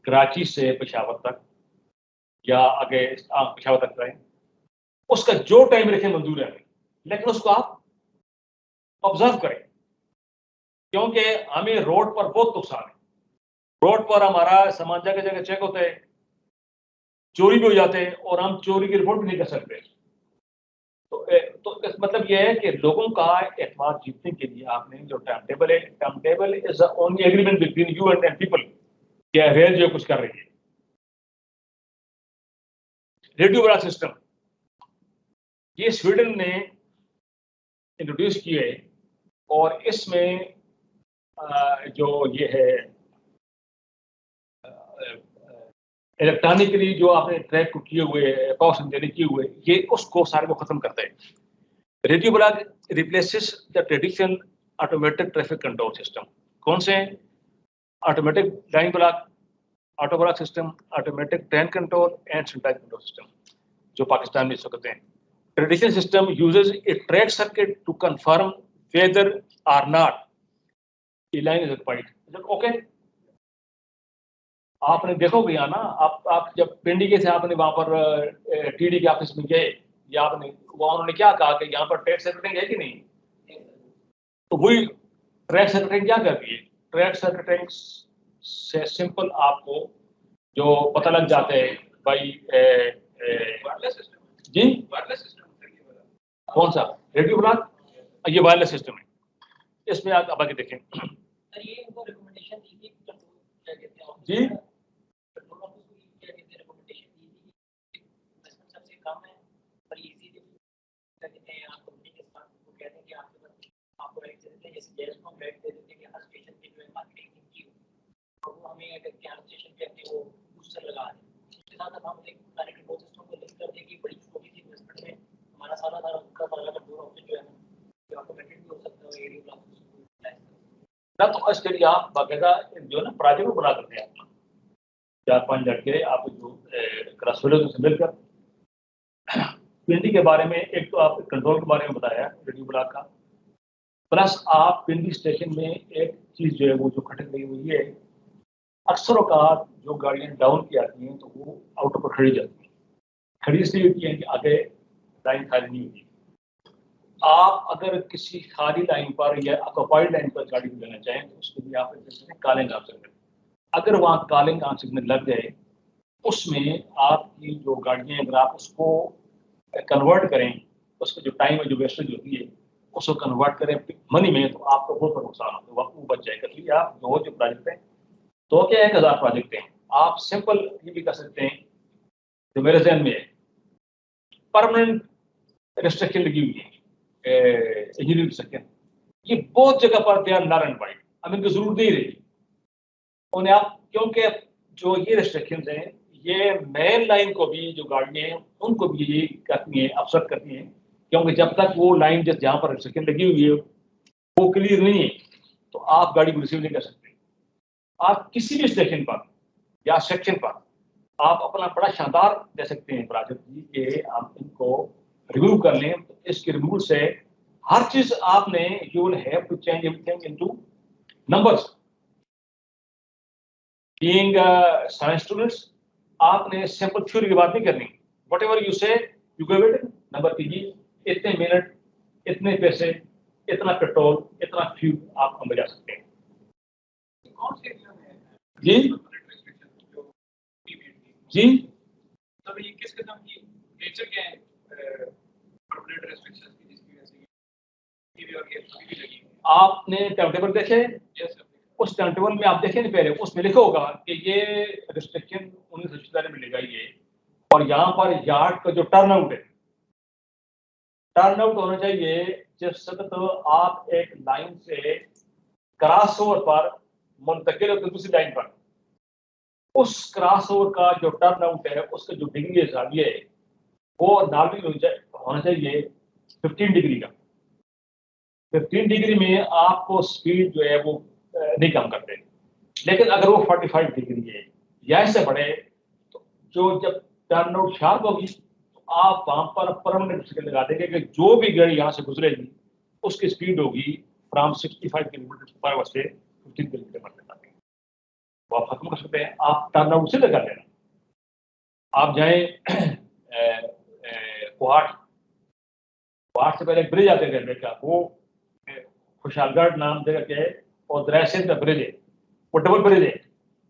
कराची से पेशावर तक या आगे पेशावर तक चलाएं, उसका जो टाइम रखें मंजूर है, लेकिन उसको आप ऑब्जर्व करें, क्योंकि हमें रोड पर बहुत नुकसान है। रोड पर हमारा सामान जगह जगह चेक होता है, चोरी भी हो जाते हैं और हम चोरी की रिपोर्ट भी नहीं कर सकते। तो मतलब यह है कि लोगों का एतमाद जीतने के लिए आपने जो time table is the only agreement between you and people. क्या रेल जो कुछ कर रही है, रेडियो बड़ा सिस्टम, ये स्वीडन ने इंट्रोड्यूस किए और इसमें जो ये है इलेक्ट्रॉनिकली जो आपने ट्रैक को किए हुए कॉस्ट देने किए हुए, ये उसको सारे को खत्म करते हैं। Radio block replaces the traditional automatic traffic control system. कौन से? Automatic line block, auto block system, automatic train control and centralised control system, जो पाकिस्तान में इस वक्त हैं। Traditional system uses a track circuit to confirm whether or not a line is occupied. Okay, आपने देखोगे यहाँ ना, आप जब पिंडी के थे, आपने वहां पर टीडी के ऑफिस में गए, या आपने वहां उन्होंने क्या कहा कि यहाँ पर ट्रैक सर्किटिंग है कि नहीं? तो वही ट्रैक सर्किटिंग क्या करती है? ट्रैक सर्किटिंग से सिंपल आपको जो पता लग जाता है भाई वायरलेस सिस्टम। जी, वायरलेस सिस्टम कौन सा? रेडियो ब्लॉक, ये वायरलेस सिस्टम है। इसमें आप आगे देखें। सर ये उनको रिकमेंडेशन दी थी, क्या कहते हैं जी, पेट्रोल पंप को क्या कहते हैं रिकमेंडेशन दी थी, इन्वेस्टमेंट सबसे कम है और इजीली क्या कहते हैं आप कंपनी के साथ वो कहते हैं कि आपके पास आपको राइट दे देते हैं, जैसे गैस को हम राइट दे देते हैं कि हर स्टेशन पे जो है मार्केटिंग की हो, और वो हमें अगर क्या स्टेशन पे अपने वो बूस्टर लगा दें, उसके साथ अब हम एक सारे कंट्रोल सिस्टम को लिंक कर दें कि बड़ी छोटी सी इन्वेस्टमेंट में हमारा सारा सारा कंट्रोल ऑप्शन जो है ना ऑटोमेटिक भी हो सकता है एरिया ब्लॉक ना। तो इसके लिए आप बाकायदा जो है ना प्रोजेक्ट बना करते हैं अपना, 4-5 लड़के आप जो क्रॉसफील्ड से मिलकर पिंडी के बारे में, एक तो आप कंट्रोल के बारे में बताया रेडियो ब्लॉक का, प्लस आप पिंडी स्टेशन में एक चीज जो है वो जो खटक गई हुई है, अक्सर औकात जो गाड़ियां डाउन की आती हैं तो वो आउटर पर खड़ी जाती हैं। खड़ी इसलिए होती है कि आगे लाइन खाली नहीं होती। आप अगर किसी खाली लाइन पर या ऑक्युपाइड लाइन पर गाड़ी को लेना चाहें तो उसके लिए आप कॉलिंग ऑन सिग्नल, अगर वहाँ कॉलिंग ऑन सिग्नल लग जाए, उसमें आपकी जो गाड़ियाँ, अगर आप उसको कन्वर्ट करें, उसका जो टाइम है, जो वेस्टेज होती है, उसको कन्वर्ट करें मनी में, तो आपको बहुत बड़ा नुकसान होता है, वो बच जाएगा। इसलिए आप जो प्रोजेक्ट हैं, तो क्या 1000 प्रोजेक्ट हैं, आप सिंपल ये भी कर सकते हैं, जो मेरे जहन में है, परमानेंट रिस्ट्रिक्शन लगी हुई है इंजीनियरिंग सेक्शन, ये बहुत जगह पर दे आर नॉट एंड अब इनकी जरूरत नहीं रही उन्हें आप, क्योंकि जो ये रिस्ट्रिक्शन हैं ये मेन लाइन को भी, जो गाड़ियाँ हैं उनको भी ये करती हैं, अपसेट करती हैं, क्योंकि जब तक वो लाइन जहाँ पर रिस्ट्रिक्शन लगी हुई है वो क्लियर नहीं है तो आप गाड़ी को रिसीव नहीं कर सकते। आप किसी भी स्टेशन पर या सेक्शन पर आप अपना बड़ा शानदार दे सकते हैं प्रोजेक्ट जी के, आप इनको रिव्यू कर लें, तो इसके रिव्यू से हर चीज आपने you will have to change everything into numbers. Being science students, आपने सिंपल थ्योरी की बात नहीं करनी, whatever you say you give it number कीजिए, इतने मिनट, इतने पैसे, इतना पेट्रोल, इतना फ्यूल आप बचा सकते हैं। कौन से एरिया में है जी जी, तब ये किस किस्म की नेचर क्या है परमानेंट रेस्ट्रिक्शंस की, जिसकी वजह से टीवी और ये सभी भी लगी? आपने टाइम टेबल देखे? Yes sir. उस टाइम टेबल में आप देखें नहीं पहले, उसमें लिखा होगा कि ये रिस्ट्रिक्शन 1977 में मिलेगा ये, और यहाँ पर यार्ड का जो टर्न आउट है, टर्न आउट होना चाहिए जिस वक्त तो आप एक लाइन से क्रॉस ओवर पर मुंतकिल होते दूसरी लाइन पर, उस क्रॉस ओवर का जो टर्न आउट है उसका जो डिग्री हिसाबिया है वो नॉर्मल होना चाहिए 15 डिग्री का। 15 डिग्री में आपको स्पीड जो है वो नहीं कम करते, लेकिन अगर वो 45 डिग्री है या इससे बढ़े तो जो जब टर्न आउट शार्प होगी तो आप वहां पर परमानेंट सिग्नल लगा देंगे कि जो भी गाड़ी यहाँ से गुजरेगी उसकी स्पीड होगी फ्रॉम 65 किलोमीटर पर आवर से 15 किलोमीटर पर तक, वो आप खत्म कर सकते हैं। आप टर्न आउट से लगा लेना, आप जाएं पहाड़ से पहले एक ब्रिज आते रेलवे का, वो खुशालगढ़ नाम जगह के है, और द्रैसिन का ब्रिज है, वो डबल ब्रिज है,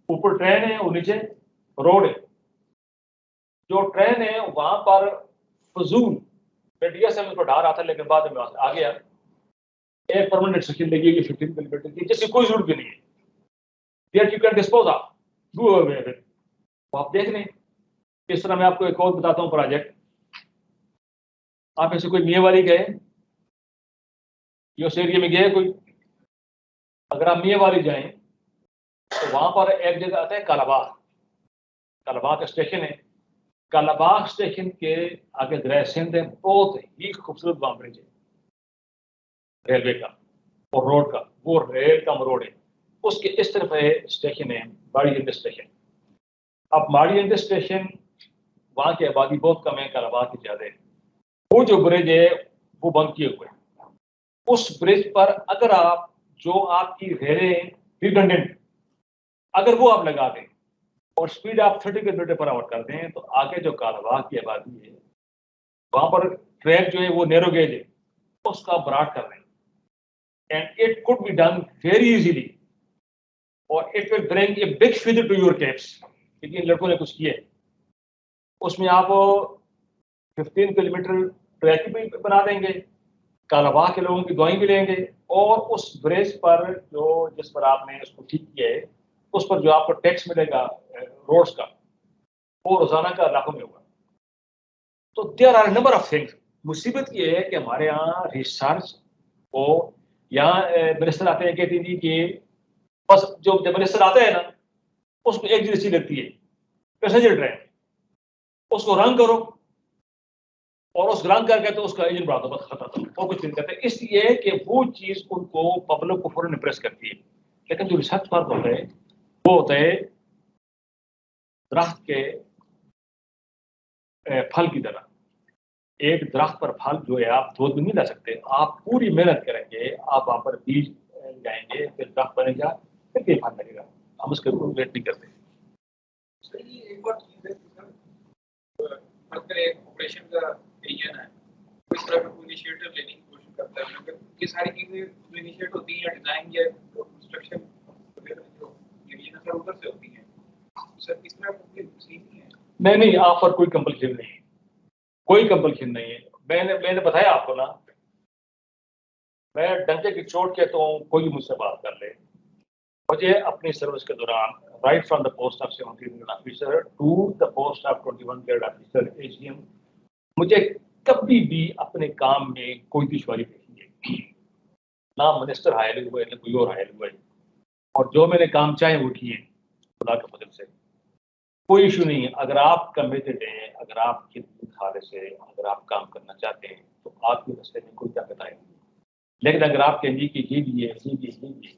ऊपर ट्रेन है और नीचे रोड है। जो ट्रेन है वहां पर फजूल मीडिया से मुझको ढा रहा था, लेकिन बाद में आ गया, एक परमानेंट सेक्शन लगी हुई 15 किलोमीटर की, जिसकी कोई जरूरत भी नहीं है, that you can dispose of, do away with. आप देख लें। इस तरह मैं आपको एक और बताता हूँ प्रोजेक्ट, आप ऐसे कोई मियाँ वाली गए, ये उस एरिया में गए कोई? अगर आप मियाँ वाली जाएं तो वहां पर एक जगह आता है कालाबाग। कालाबाग का स्टेशन है। कालाबाग स्टेशन के आगे ग्रह सिंध है, बहुत ही खूबसूरत वहां ब्रिज है रेलवे का और रोड का, वो रेल का रोड है। उसके इस तरफ है स्टेशन है माड़ीजंद स्टेशन। अब माड़ीजंद स्टेशन वहां की आबादी बहुत कम है, कालाबाग की ज्यादा है। वो जो ब्रिज है वो बंद किए हुए है। उस ब्रिज पर अगर आप जो आपकी रेलें रिडंडेंट अगर वो आप लगा दें और स्पीड आप 30 किलोमीटर पर आवर कर दें तो आगे जो कालाबाग की आबादी है वहां पर ट्रैक जो है वो नैरो गेज है, उसका ब्रॉड कर दें and it could be done very easily और it will bring a big figure to your caps. क्योंकि इन लड़कों ने कुछ किया, उसमें आप 15 किलोमीटर ट्रैक भी बना देंगे, कालाबाग के लोगों की दुआएं भी लेंगे और उस ब्रिज पर जो जिस पर आपने उसको ठीक किया है उस पर जो आपको टैक्स मिलेगा रोड्स का वो रोजाना का लाखों में होगा। तो there are number of things. मुसीबत ये है कि हमारे यहाँ रिसर्च को यहाँ मिनिस्टर आते हैं कहते हैं कि बस जो मिनिस्टर आता है ना उसको एक चीज अच्छी लगती है, पैसेंजर ट्रेन, उसको रंग करो और उस रंग करके तो उसका इंजन बढ़ा दो, बस खत्म और कुछ नहीं करते। इसलिए कि वो चीज उनको पब्लिक को फौरन इंप्रेस करती है। लेकिन जो रिसर्च वर्क होता है वो होता है दरख्त के फल की तरह। एक दरख्त पर फल जो है आप 2 दिन नहीं ला सकते, आप पूरी मेहनत करेंगे, आप वहां पर बीज जाएंगे, फिर दरख्त बनेगा, फिर कहीं फल लगेगा। हम उसके वेट नहीं करते। सही एक और चीज है सर, अगर एक ऑपरेशन का एरिया है तो इस तरह का कोई इनिशिएटिव लेने की कोशिश करता है, मगर ये सारी चीजें जो इनिशिएट होती हैं डिजाइन या कंस्ट्रक्शन वगैरह जो एरिया सर उधर से होती हैं, सर इस तरह कोई सीन नहीं है। नहीं, आप पर कोई कंपल्शन नहीं है, कोई कंपल्शन नहीं है। मैंने बताया आपको ना, मैं डंके की चोट कहता हूँ कोई मुझसे बात कर ले। मुझे अपनी सर्विस के दौरान right from the post of 17 grade officer to the post of 21 grade officer AGM, मुझे कभी भी अपने काम में कोई दुश्वारी नहीं है। ना मिनिस्टर हायर हुए ना कोई और हायर हुए, और जो मैंने काम चाहे वो किए खुदा के फजल से, कोई इशू नहीं है। अगर आप कमिटेड हैं, अगर आपके खाले से अगर आप काम करना चाहते हैं तो आपके रास्ते में कोई ताकत आएगी। लेकिन अगर आप कहेंगे कि ये भी है ये भी है ये भी है,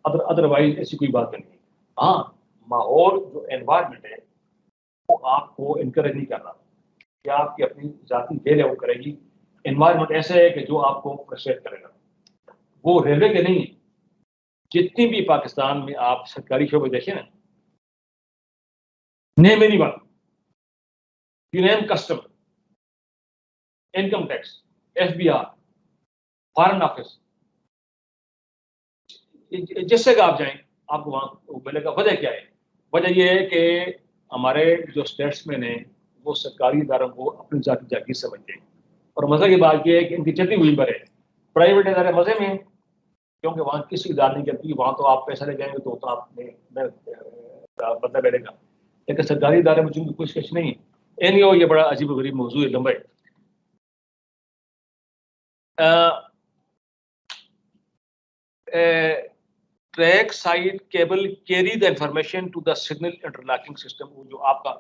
अदरवाइज ऐसी कोई बात नहीं है। हाँ, माहौल जो एनवायरनमेंट है वो आपको इनकरेज नहीं करना कि आपकी अपनी जाती खेल है वो करेगी। एनवायरनमेंट ऐसे है कि जो आपको फ्रस्ट्रेट करेगा, वो रेलवे के नहीं है। जितनी भी पाकिस्तान में आप सरकारी शोबे देखें ना, name any one, you name custom, income tax, FBR, foreign office, जिस जगह आप जाएं आपको वहां मिलेगा। वजह क्या है? वजह यह है कि हमारे जो स्टेट्समैन हैं वो सरकारी इदारों को अपनी जाति जागीर समझते हैं। और मजे की बात यह है कि इनकी चलती हुई पर है। प्राइवेट इदारे मजे में हैं क्योंकि वहाँ किसी इदारे नहीं चलती, वहाँ तो आप पैसा ले जाएंगे तो उतना आपने बदला मिलेगा। लेकिन सरकारी इदारे में चूंकि कोई स्केच नहीं है। एनईओ ये बड़ा अजीब गरीब मौजूद है, लंबा है। Track side cable carry the information to the signal interlocking system, जो आपका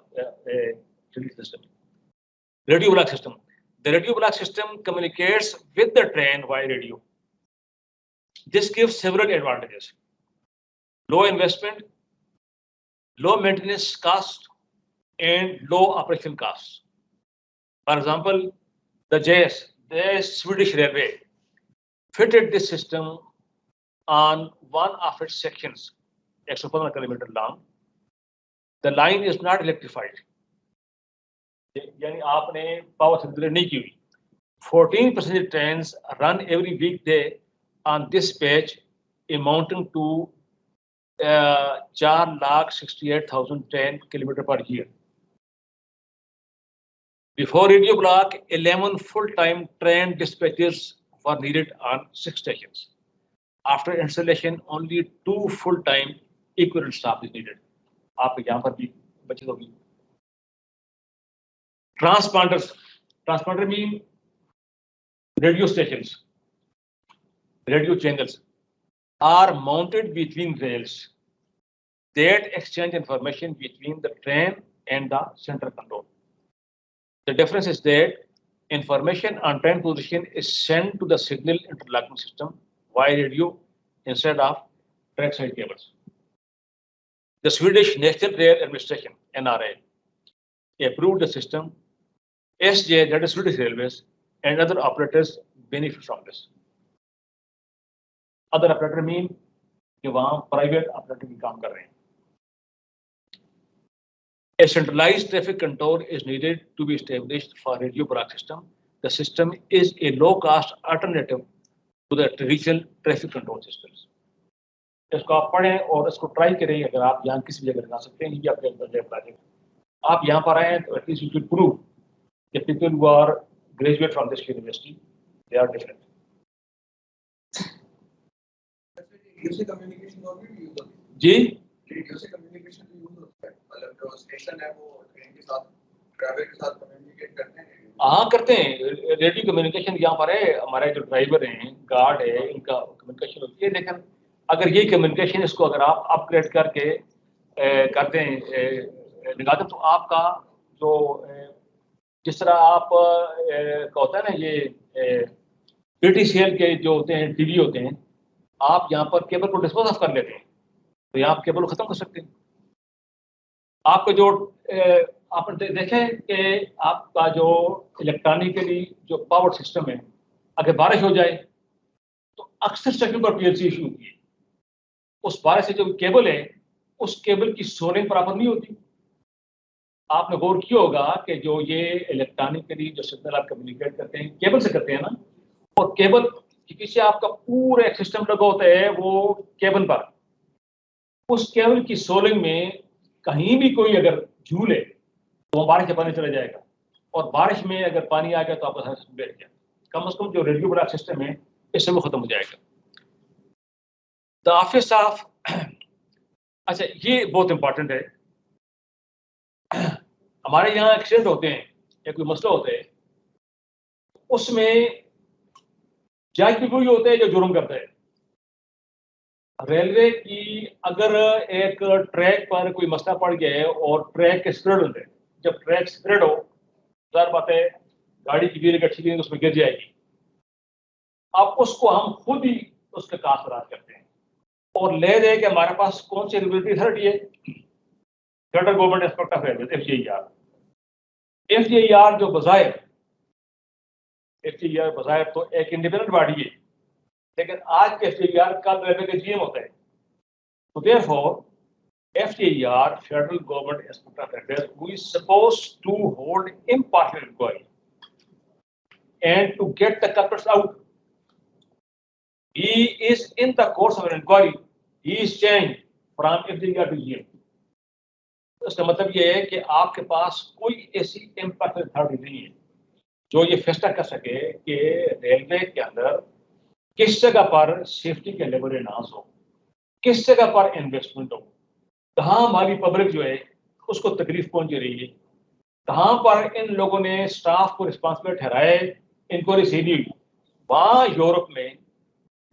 system radio block system. The radio block system communicates with the train by radio. This gives several advantages: low investment, low maintenance cost, and low operation costs. For example, the Swedish Railway fitted this system on one of its sections, 115 kilometer long. The line is not electrified. यानी आपने पावर सप्लाई नहीं की हुई। 14 passenger trains run every weekday on this patch, amounting to 4,68,010 kilometers per year. Before radio block, 11 full-time train dispatchers were needed on 6 stations. After installation, only 2 full-time equivalent staff is needed. आप यहाँ पर भी बचत होगी। Transponders, Transponder mean radio stations, radio channels are mounted between rails that exchange information between the train and the center control. The difference is that information on train position is sent to the signal interlocking system via radio instead of trackside cables. The Swedish National Rail Administration, NRA, approved the system. SJ, that is Swedish Railways, and other operators benefit from this. Other operator mean कि वहाँ private operator भी काम कर रहे हैं. A centralized traffic control is needed to be established for radio block system. The system is a low-cost alternative to the traditional traffic control systems. इसको आप पढ़ें और इसको ट्राई करें. अगर आप यहाँ किसी जगह लगा सकते हैं, ये आपके अंदर बता देंगे. आप यहाँ पर आए हैं तो at least you should prove that people who are graduate from this university, they are different. Radio से कम्युनिकेशन और भी यूज होती है जी, रेडियो से कम्युनिकेशन भी यूज होता है मतलब जो स्टेशन है वो ट्रेन के साथ ड्राइवर के साथ कम्युनिकेट करते हैं हाँ करते हैं. रेडियो कम्युनिकेशन यहाँ पर है. हमारे जो ड्राइवर हैं, गार्ड है, इनका कम्युनिकेशन होती है. लेकिन अगर ये कम्युनिकेशन इसको अगर आप अपग्रेड करके करते हैं लगा दें तो आपका जो जिस तरह आप का होता है ना, ये PTCL के जो होते हैं टीवी होते हैं, आप यहाँ पर केबल को डिस्पोज ऑफ कर लेते हैं तो यहाँ आप केबल को खत्म कर सकते हैं. आपका जो आप देखें कि आपका जो इलेक्ट्रॉनिकली जो पावर सिस्टम है, अगर बारिश हो जाए तो अक्सर स्टैक्यू पर PLC इशू होती है. उस बारिश से जो केबल है, उस केबल की सोलिंग प्रॉपर नहीं होती. आपने गौर किया होगा कि जो ये इलेक्ट्रॉनिकली जो सिग्नल आप कम्युनिकेट करते हैं केबल से करते हैं ना, और केबल के पीछे आपका पूरा एक सिस्टम लगा होता है वो केबल पर. उस केबल की सोलिंग में कहीं भी कोई अगर झूल है तो बारिश के पानी चला जाएगा, और बारिश में अगर पानी आ गया तो आपका सारा सिस्टम बैठ गया. कम से कम जो रेडियो ब्लॉक सिस्टम है इससे वो खत्म हो जाएगा. द ऑफिस ऑफ अच्छा, ये बहुत इंपॉर्टेंट है. हमारे यहाँ एक्सीडेंट होते हैं या कोई मसला होता है, उसमें जज भी वही होते हैं जो जुर्म करते हैं. रेलवे की अगर एक ट्रैक पर कोई मसला पड़ गया है और ट्रैक के स्प्रेड होते हैं, जब ट्रैक स्प्रेड हो ज़ाहिर बात है गाड़ी की व्हील अच्छी नहीं उसमें गिर जाएगी. अब उसको हम खुद ही उसके कासरात करते हैं और ले दे कि हमारे पास कौन सी रेगुलेटरी अथॉरिटी है, federal government inspector of railway, FGIR जो बज़ाहिर तो एक इंडिपेंडेंट बॉडी है, लेकिन आज के FGIR कल रेलवे के GM होता है. तो therefore FGIR, federal government inspector of railway, who is supposed to hold impartial inquiry and to get the culprits out. He is in the course of an inquiry. He is changed from FGIR to GM. इसका मतलब ये है कि आपके पास कोई ऐसी इम्पार्टियल अथॉरिटी नहीं है जो ये फैसला कर सके कि रेलवे के अंदर किस जगह पर सेफ्टी के लेवल एनहांस हो, किस जगह पर इन्वेस्टमेंट हो, कहाँ हमारी पब्लिक जो है उसको तकलीफ पहुंच रही है, कहाँ पर इन लोगों ने स्टाफ को रिस्पॉन्सिबल ठहराए, इंक्वायरी सही नहीं हुई. वहाँ यूरोप में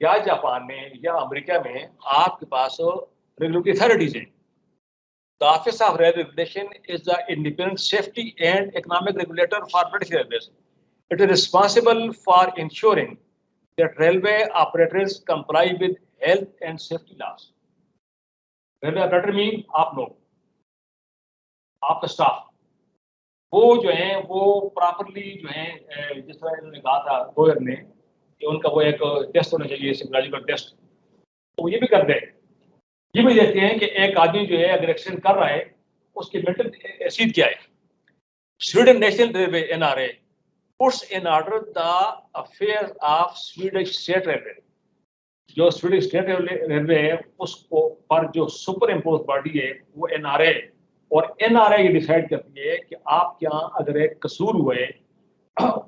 या जापान में या अमेरिका में आपके पास रेगुलेटरी अथॉरिटीज हैं. The Office of Rail Regulation is the independent safety and economic regulator for British Railways. It is responsible for ensuring that railway operators comply with health and safety laws. Railway operator mean आप लोग, आपका स्टाफ, वो जो है वो प्रॉपरली जो है जिस तरह इन्होंने कहा था गोयर ने कि उनका वो एक टेस्ट होना चाहिए, साइकोलॉजिकल टेस्ट, तो ये भी कर दे. ये भी देखते हैं कि एक आदमी जो है अगर एक्सीडेंट कर रहा है उसकी मेंटल एसिड क्या है. Sweden national railway NRA puts in order the affairs of Swedish state railway. जो स्वीडिश स्टेट रेलवे है उसको पर जो सुपर इम्पोज बॉडी है वो NRA, और NRA ये डिसाइड करती है कि आप क्या अगर एक कसूर हुए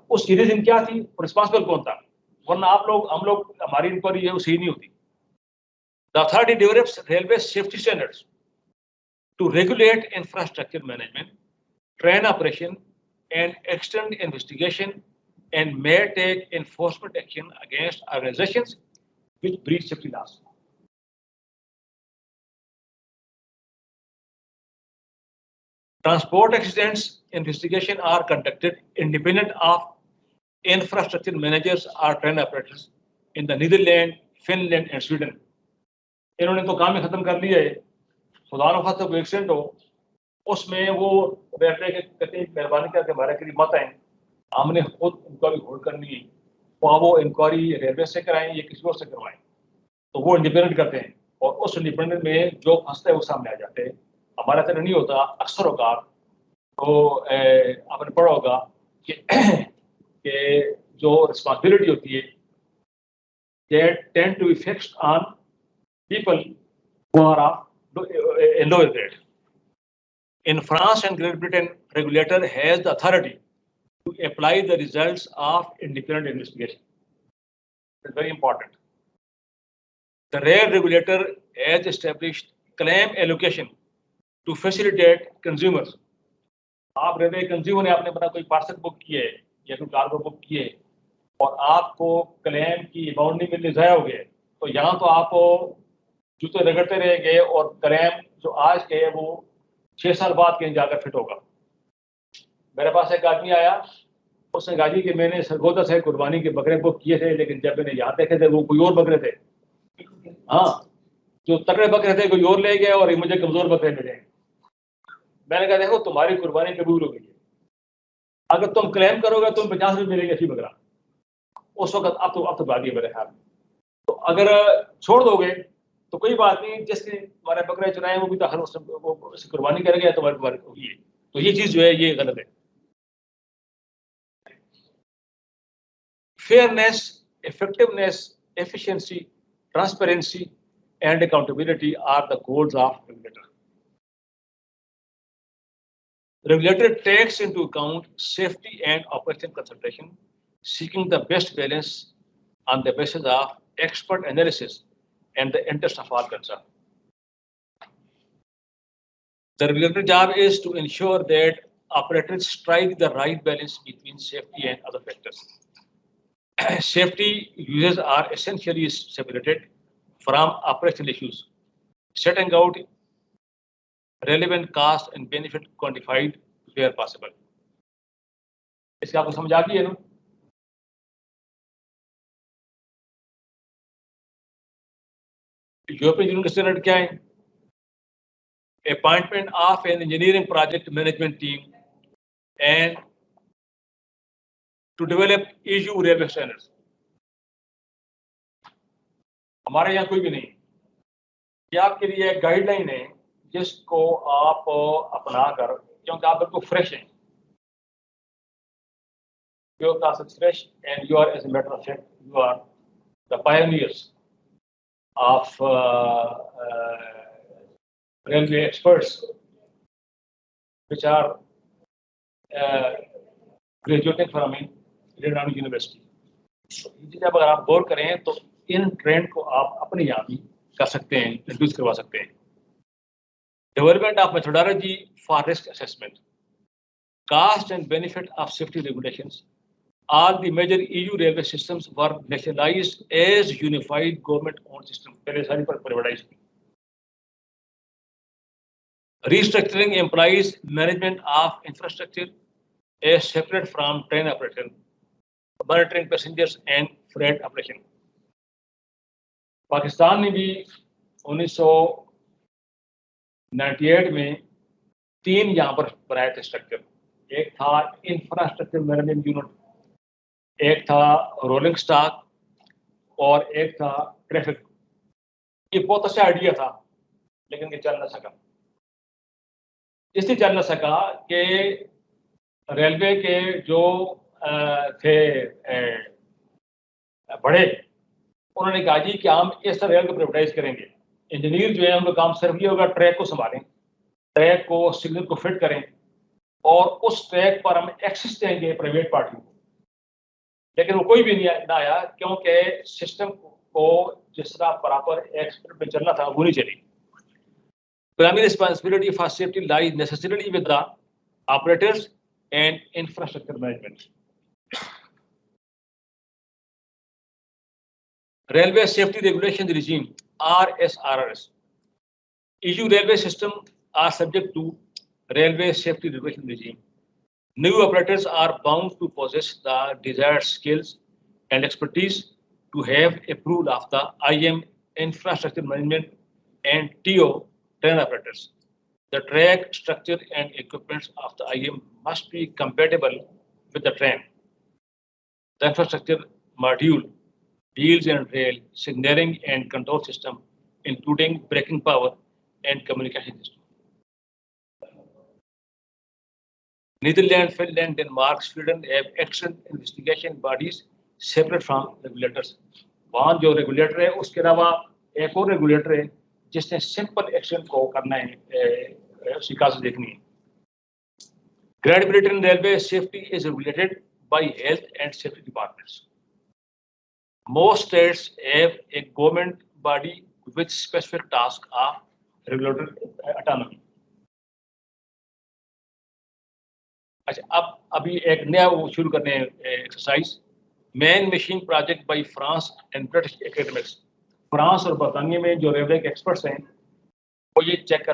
उसकी रीजन क्या थी, रिस्पॉन्सिबल कौन था, वरना आप लोग हम लोग हमारी इंक्वायरी है वो सही नहीं होती. The authority develops railway safety standards to regulate infrastructure management, train operation, and extend investigation and may take enforcement action against organizations which breach safety laws. Transport accidents investigation are conducted independent of infrastructure managers or train operators in the Netherlands, Finland and Sweden. इन्होंने तो काम ही खत्म कर लिया है। खुदा न खास्ता कोई एक्सीडेंट हो, उसमें वो रेलवे के कहते हैं मेहरबानी करके हमारे करीब मत आए, हमने खुद इंक्वायरी होल्ड करनी है, वो इंक्वायरी रेलवे से कराएं या किसी और से करवाएं, तो वो इंडिपेंडेंट करते हैं और उस इंडिपेंडेंट में जो फंसते हैं वो सामने आ जाते हैं। हमारा तरह नहीं होता। अक्सर औकात तो आपने पढ़ा होगा कि जो रिस्पॉन्सिबिलिटी होती है they tend to be fixed on people who are of a lower grade. In France and Great Britain, regulator has the authority to apply the results of independent investigation. It's very important. The rail regulator has established claim allocation to facilitate consumers. आप रेलवे कंज्यूमर ने आपने अपना कोई पार्सल बुक किए या कोई कार्गो बुक किए और आपको क्लेम की अमाउंट नहीं मिलने ज़ाया हो गए, तो यहाँ तो आप जूते रगड़ते रहेंगे और क्लेम जो आज के है वो 6 साल बाद कहीं जाकर फिट होगा। मेरे पास एक आदमी आया, उसने कहा जी कि मैंने सरगोदा से कुर्बानी के बकरे बुक किए थे, लेकिन जब मैंने यहाँ देखे थे वो कोई और बकरे थे। हाँ, जो तगड़े बकरे थे कोई और ले गए और मुझे कमजोर बकरे मिले। मैंने कहा देखो तुम्हारी कुर्बानी कबूल हो गई है, अगर तुम क्लेम करोगे तुम 50 रुपये मिलेंगे अच्छी बकरा। उस वक्त अब तो बात ही मेरे ख्याल में, तो अगर छोड़ दोगे तो कोई बात नहीं, जिसने तुम्हारे बकरे चुराए वो भी तो हर वो कुर्बानी करेगा तुम्हारी होगी। तो ये चीज जो है ये गलत है। Fairness, effectiveness, efficiency, transparency and accountability are the goals of regulator. Regulator takes into account safety and operation consultation, seeking the best balance on the basis of expert analysis and the interest of all concerned. The regulator's job is to ensure that operators strike the right balance between safety and other factors. Safety uses are essentially separated from operational issues, setting out relevant cost and benefit quantified where possible. इसका आपको समझ आ गई है ना? यूरोपियन यूनियन का स्टैंडर्ड क्या है? Appointment of an engineering project management team and to develop EU railway standards. हमारे यहाँ कोई भी नहीं, ये आपके लिए एक गाइडलाइन है जिसको आप अपना कर, क्योंकि आप बिल्कुल फ्रेश हैं, your class is fresh and you are, as a matter of fact, you are the pioneers of railway experts which are graduating from Indian University. जब अगर आप गौर करें तो इन ट्रेंड को आप अपने यहाँ भी कर सकते हैं, इंट्रोड्यूस करवा सकते हैं. Development of methodology for risk assessment, cost and benefit of safety regulations. All the major EU railway systems were nationalized as unified government-owned system. पहले सारी पर privatized. Restructuring implies management of infrastructure as separate from train operation, monitoring passengers and freight operation. Pakistan ने भी 1998 में 3 यहाँ पर बनाए थे स्ट्रक्चर. एक था इंफ्रास्ट्रक्चर मैनेजमेंट यूनिट, एक था रोलिंग स्टॉक और एक था ट्रैफिक. ये बहुत अच्छा आइडिया था लेकिन ये चल न सका. इसलिए चल न सका कि रेलवे के जो थे बड़े, उन्होंने कहा जी कि हम इस तरह रेल को प्राइवेटाइज करेंगे. इंजीनियर जो है उनका काम सिर्फ ये होगा ट्रैक को संभालें, ट्रैक को सिग्नल को फिट करें और उस ट्रैक पर हम एक्सेस देंगे प्राइवेट पार्टी को. लेकिन वो कोई भी नहीं आया क्योंकि सिस्टम को जिस तरह प्रॉपर एक्सपर्ट में चलना था वो नहीं चली. Primary responsibility for safety lies necessarily with the operators and Infrastructure Management. Railway Safety Regulation Regime, RSRRS. EU railway system are subject to Railway Safety Regulation Regime. New operators are bound to possess the desired skills and expertise to have approval of the IM Infrastructure Management and TO train operators. The track, structure, and equipment of the IM must be compatible with the train. The infrastructure module deals in rail, signaling, and control system, including braking power and communication system. Netherlands, Finland, Denmark, Sweden have excellent investigation bodies separate from regulators. वहाँ जो regulator है उसके अलावा एक और regulator है जिसने simple action को करना है उसकी काज देखनी है. Credibility in railway safety is regulated by health and safety departments. Most states have a government body with specific task of regulatory autonomy. अच्छा अब अभी एक नया वो शुरू करने exercise man machine project by France and British academics. France और बरतानिया में जो रेलवे के एक्सपर्ट्स हैं वो ये चेक कर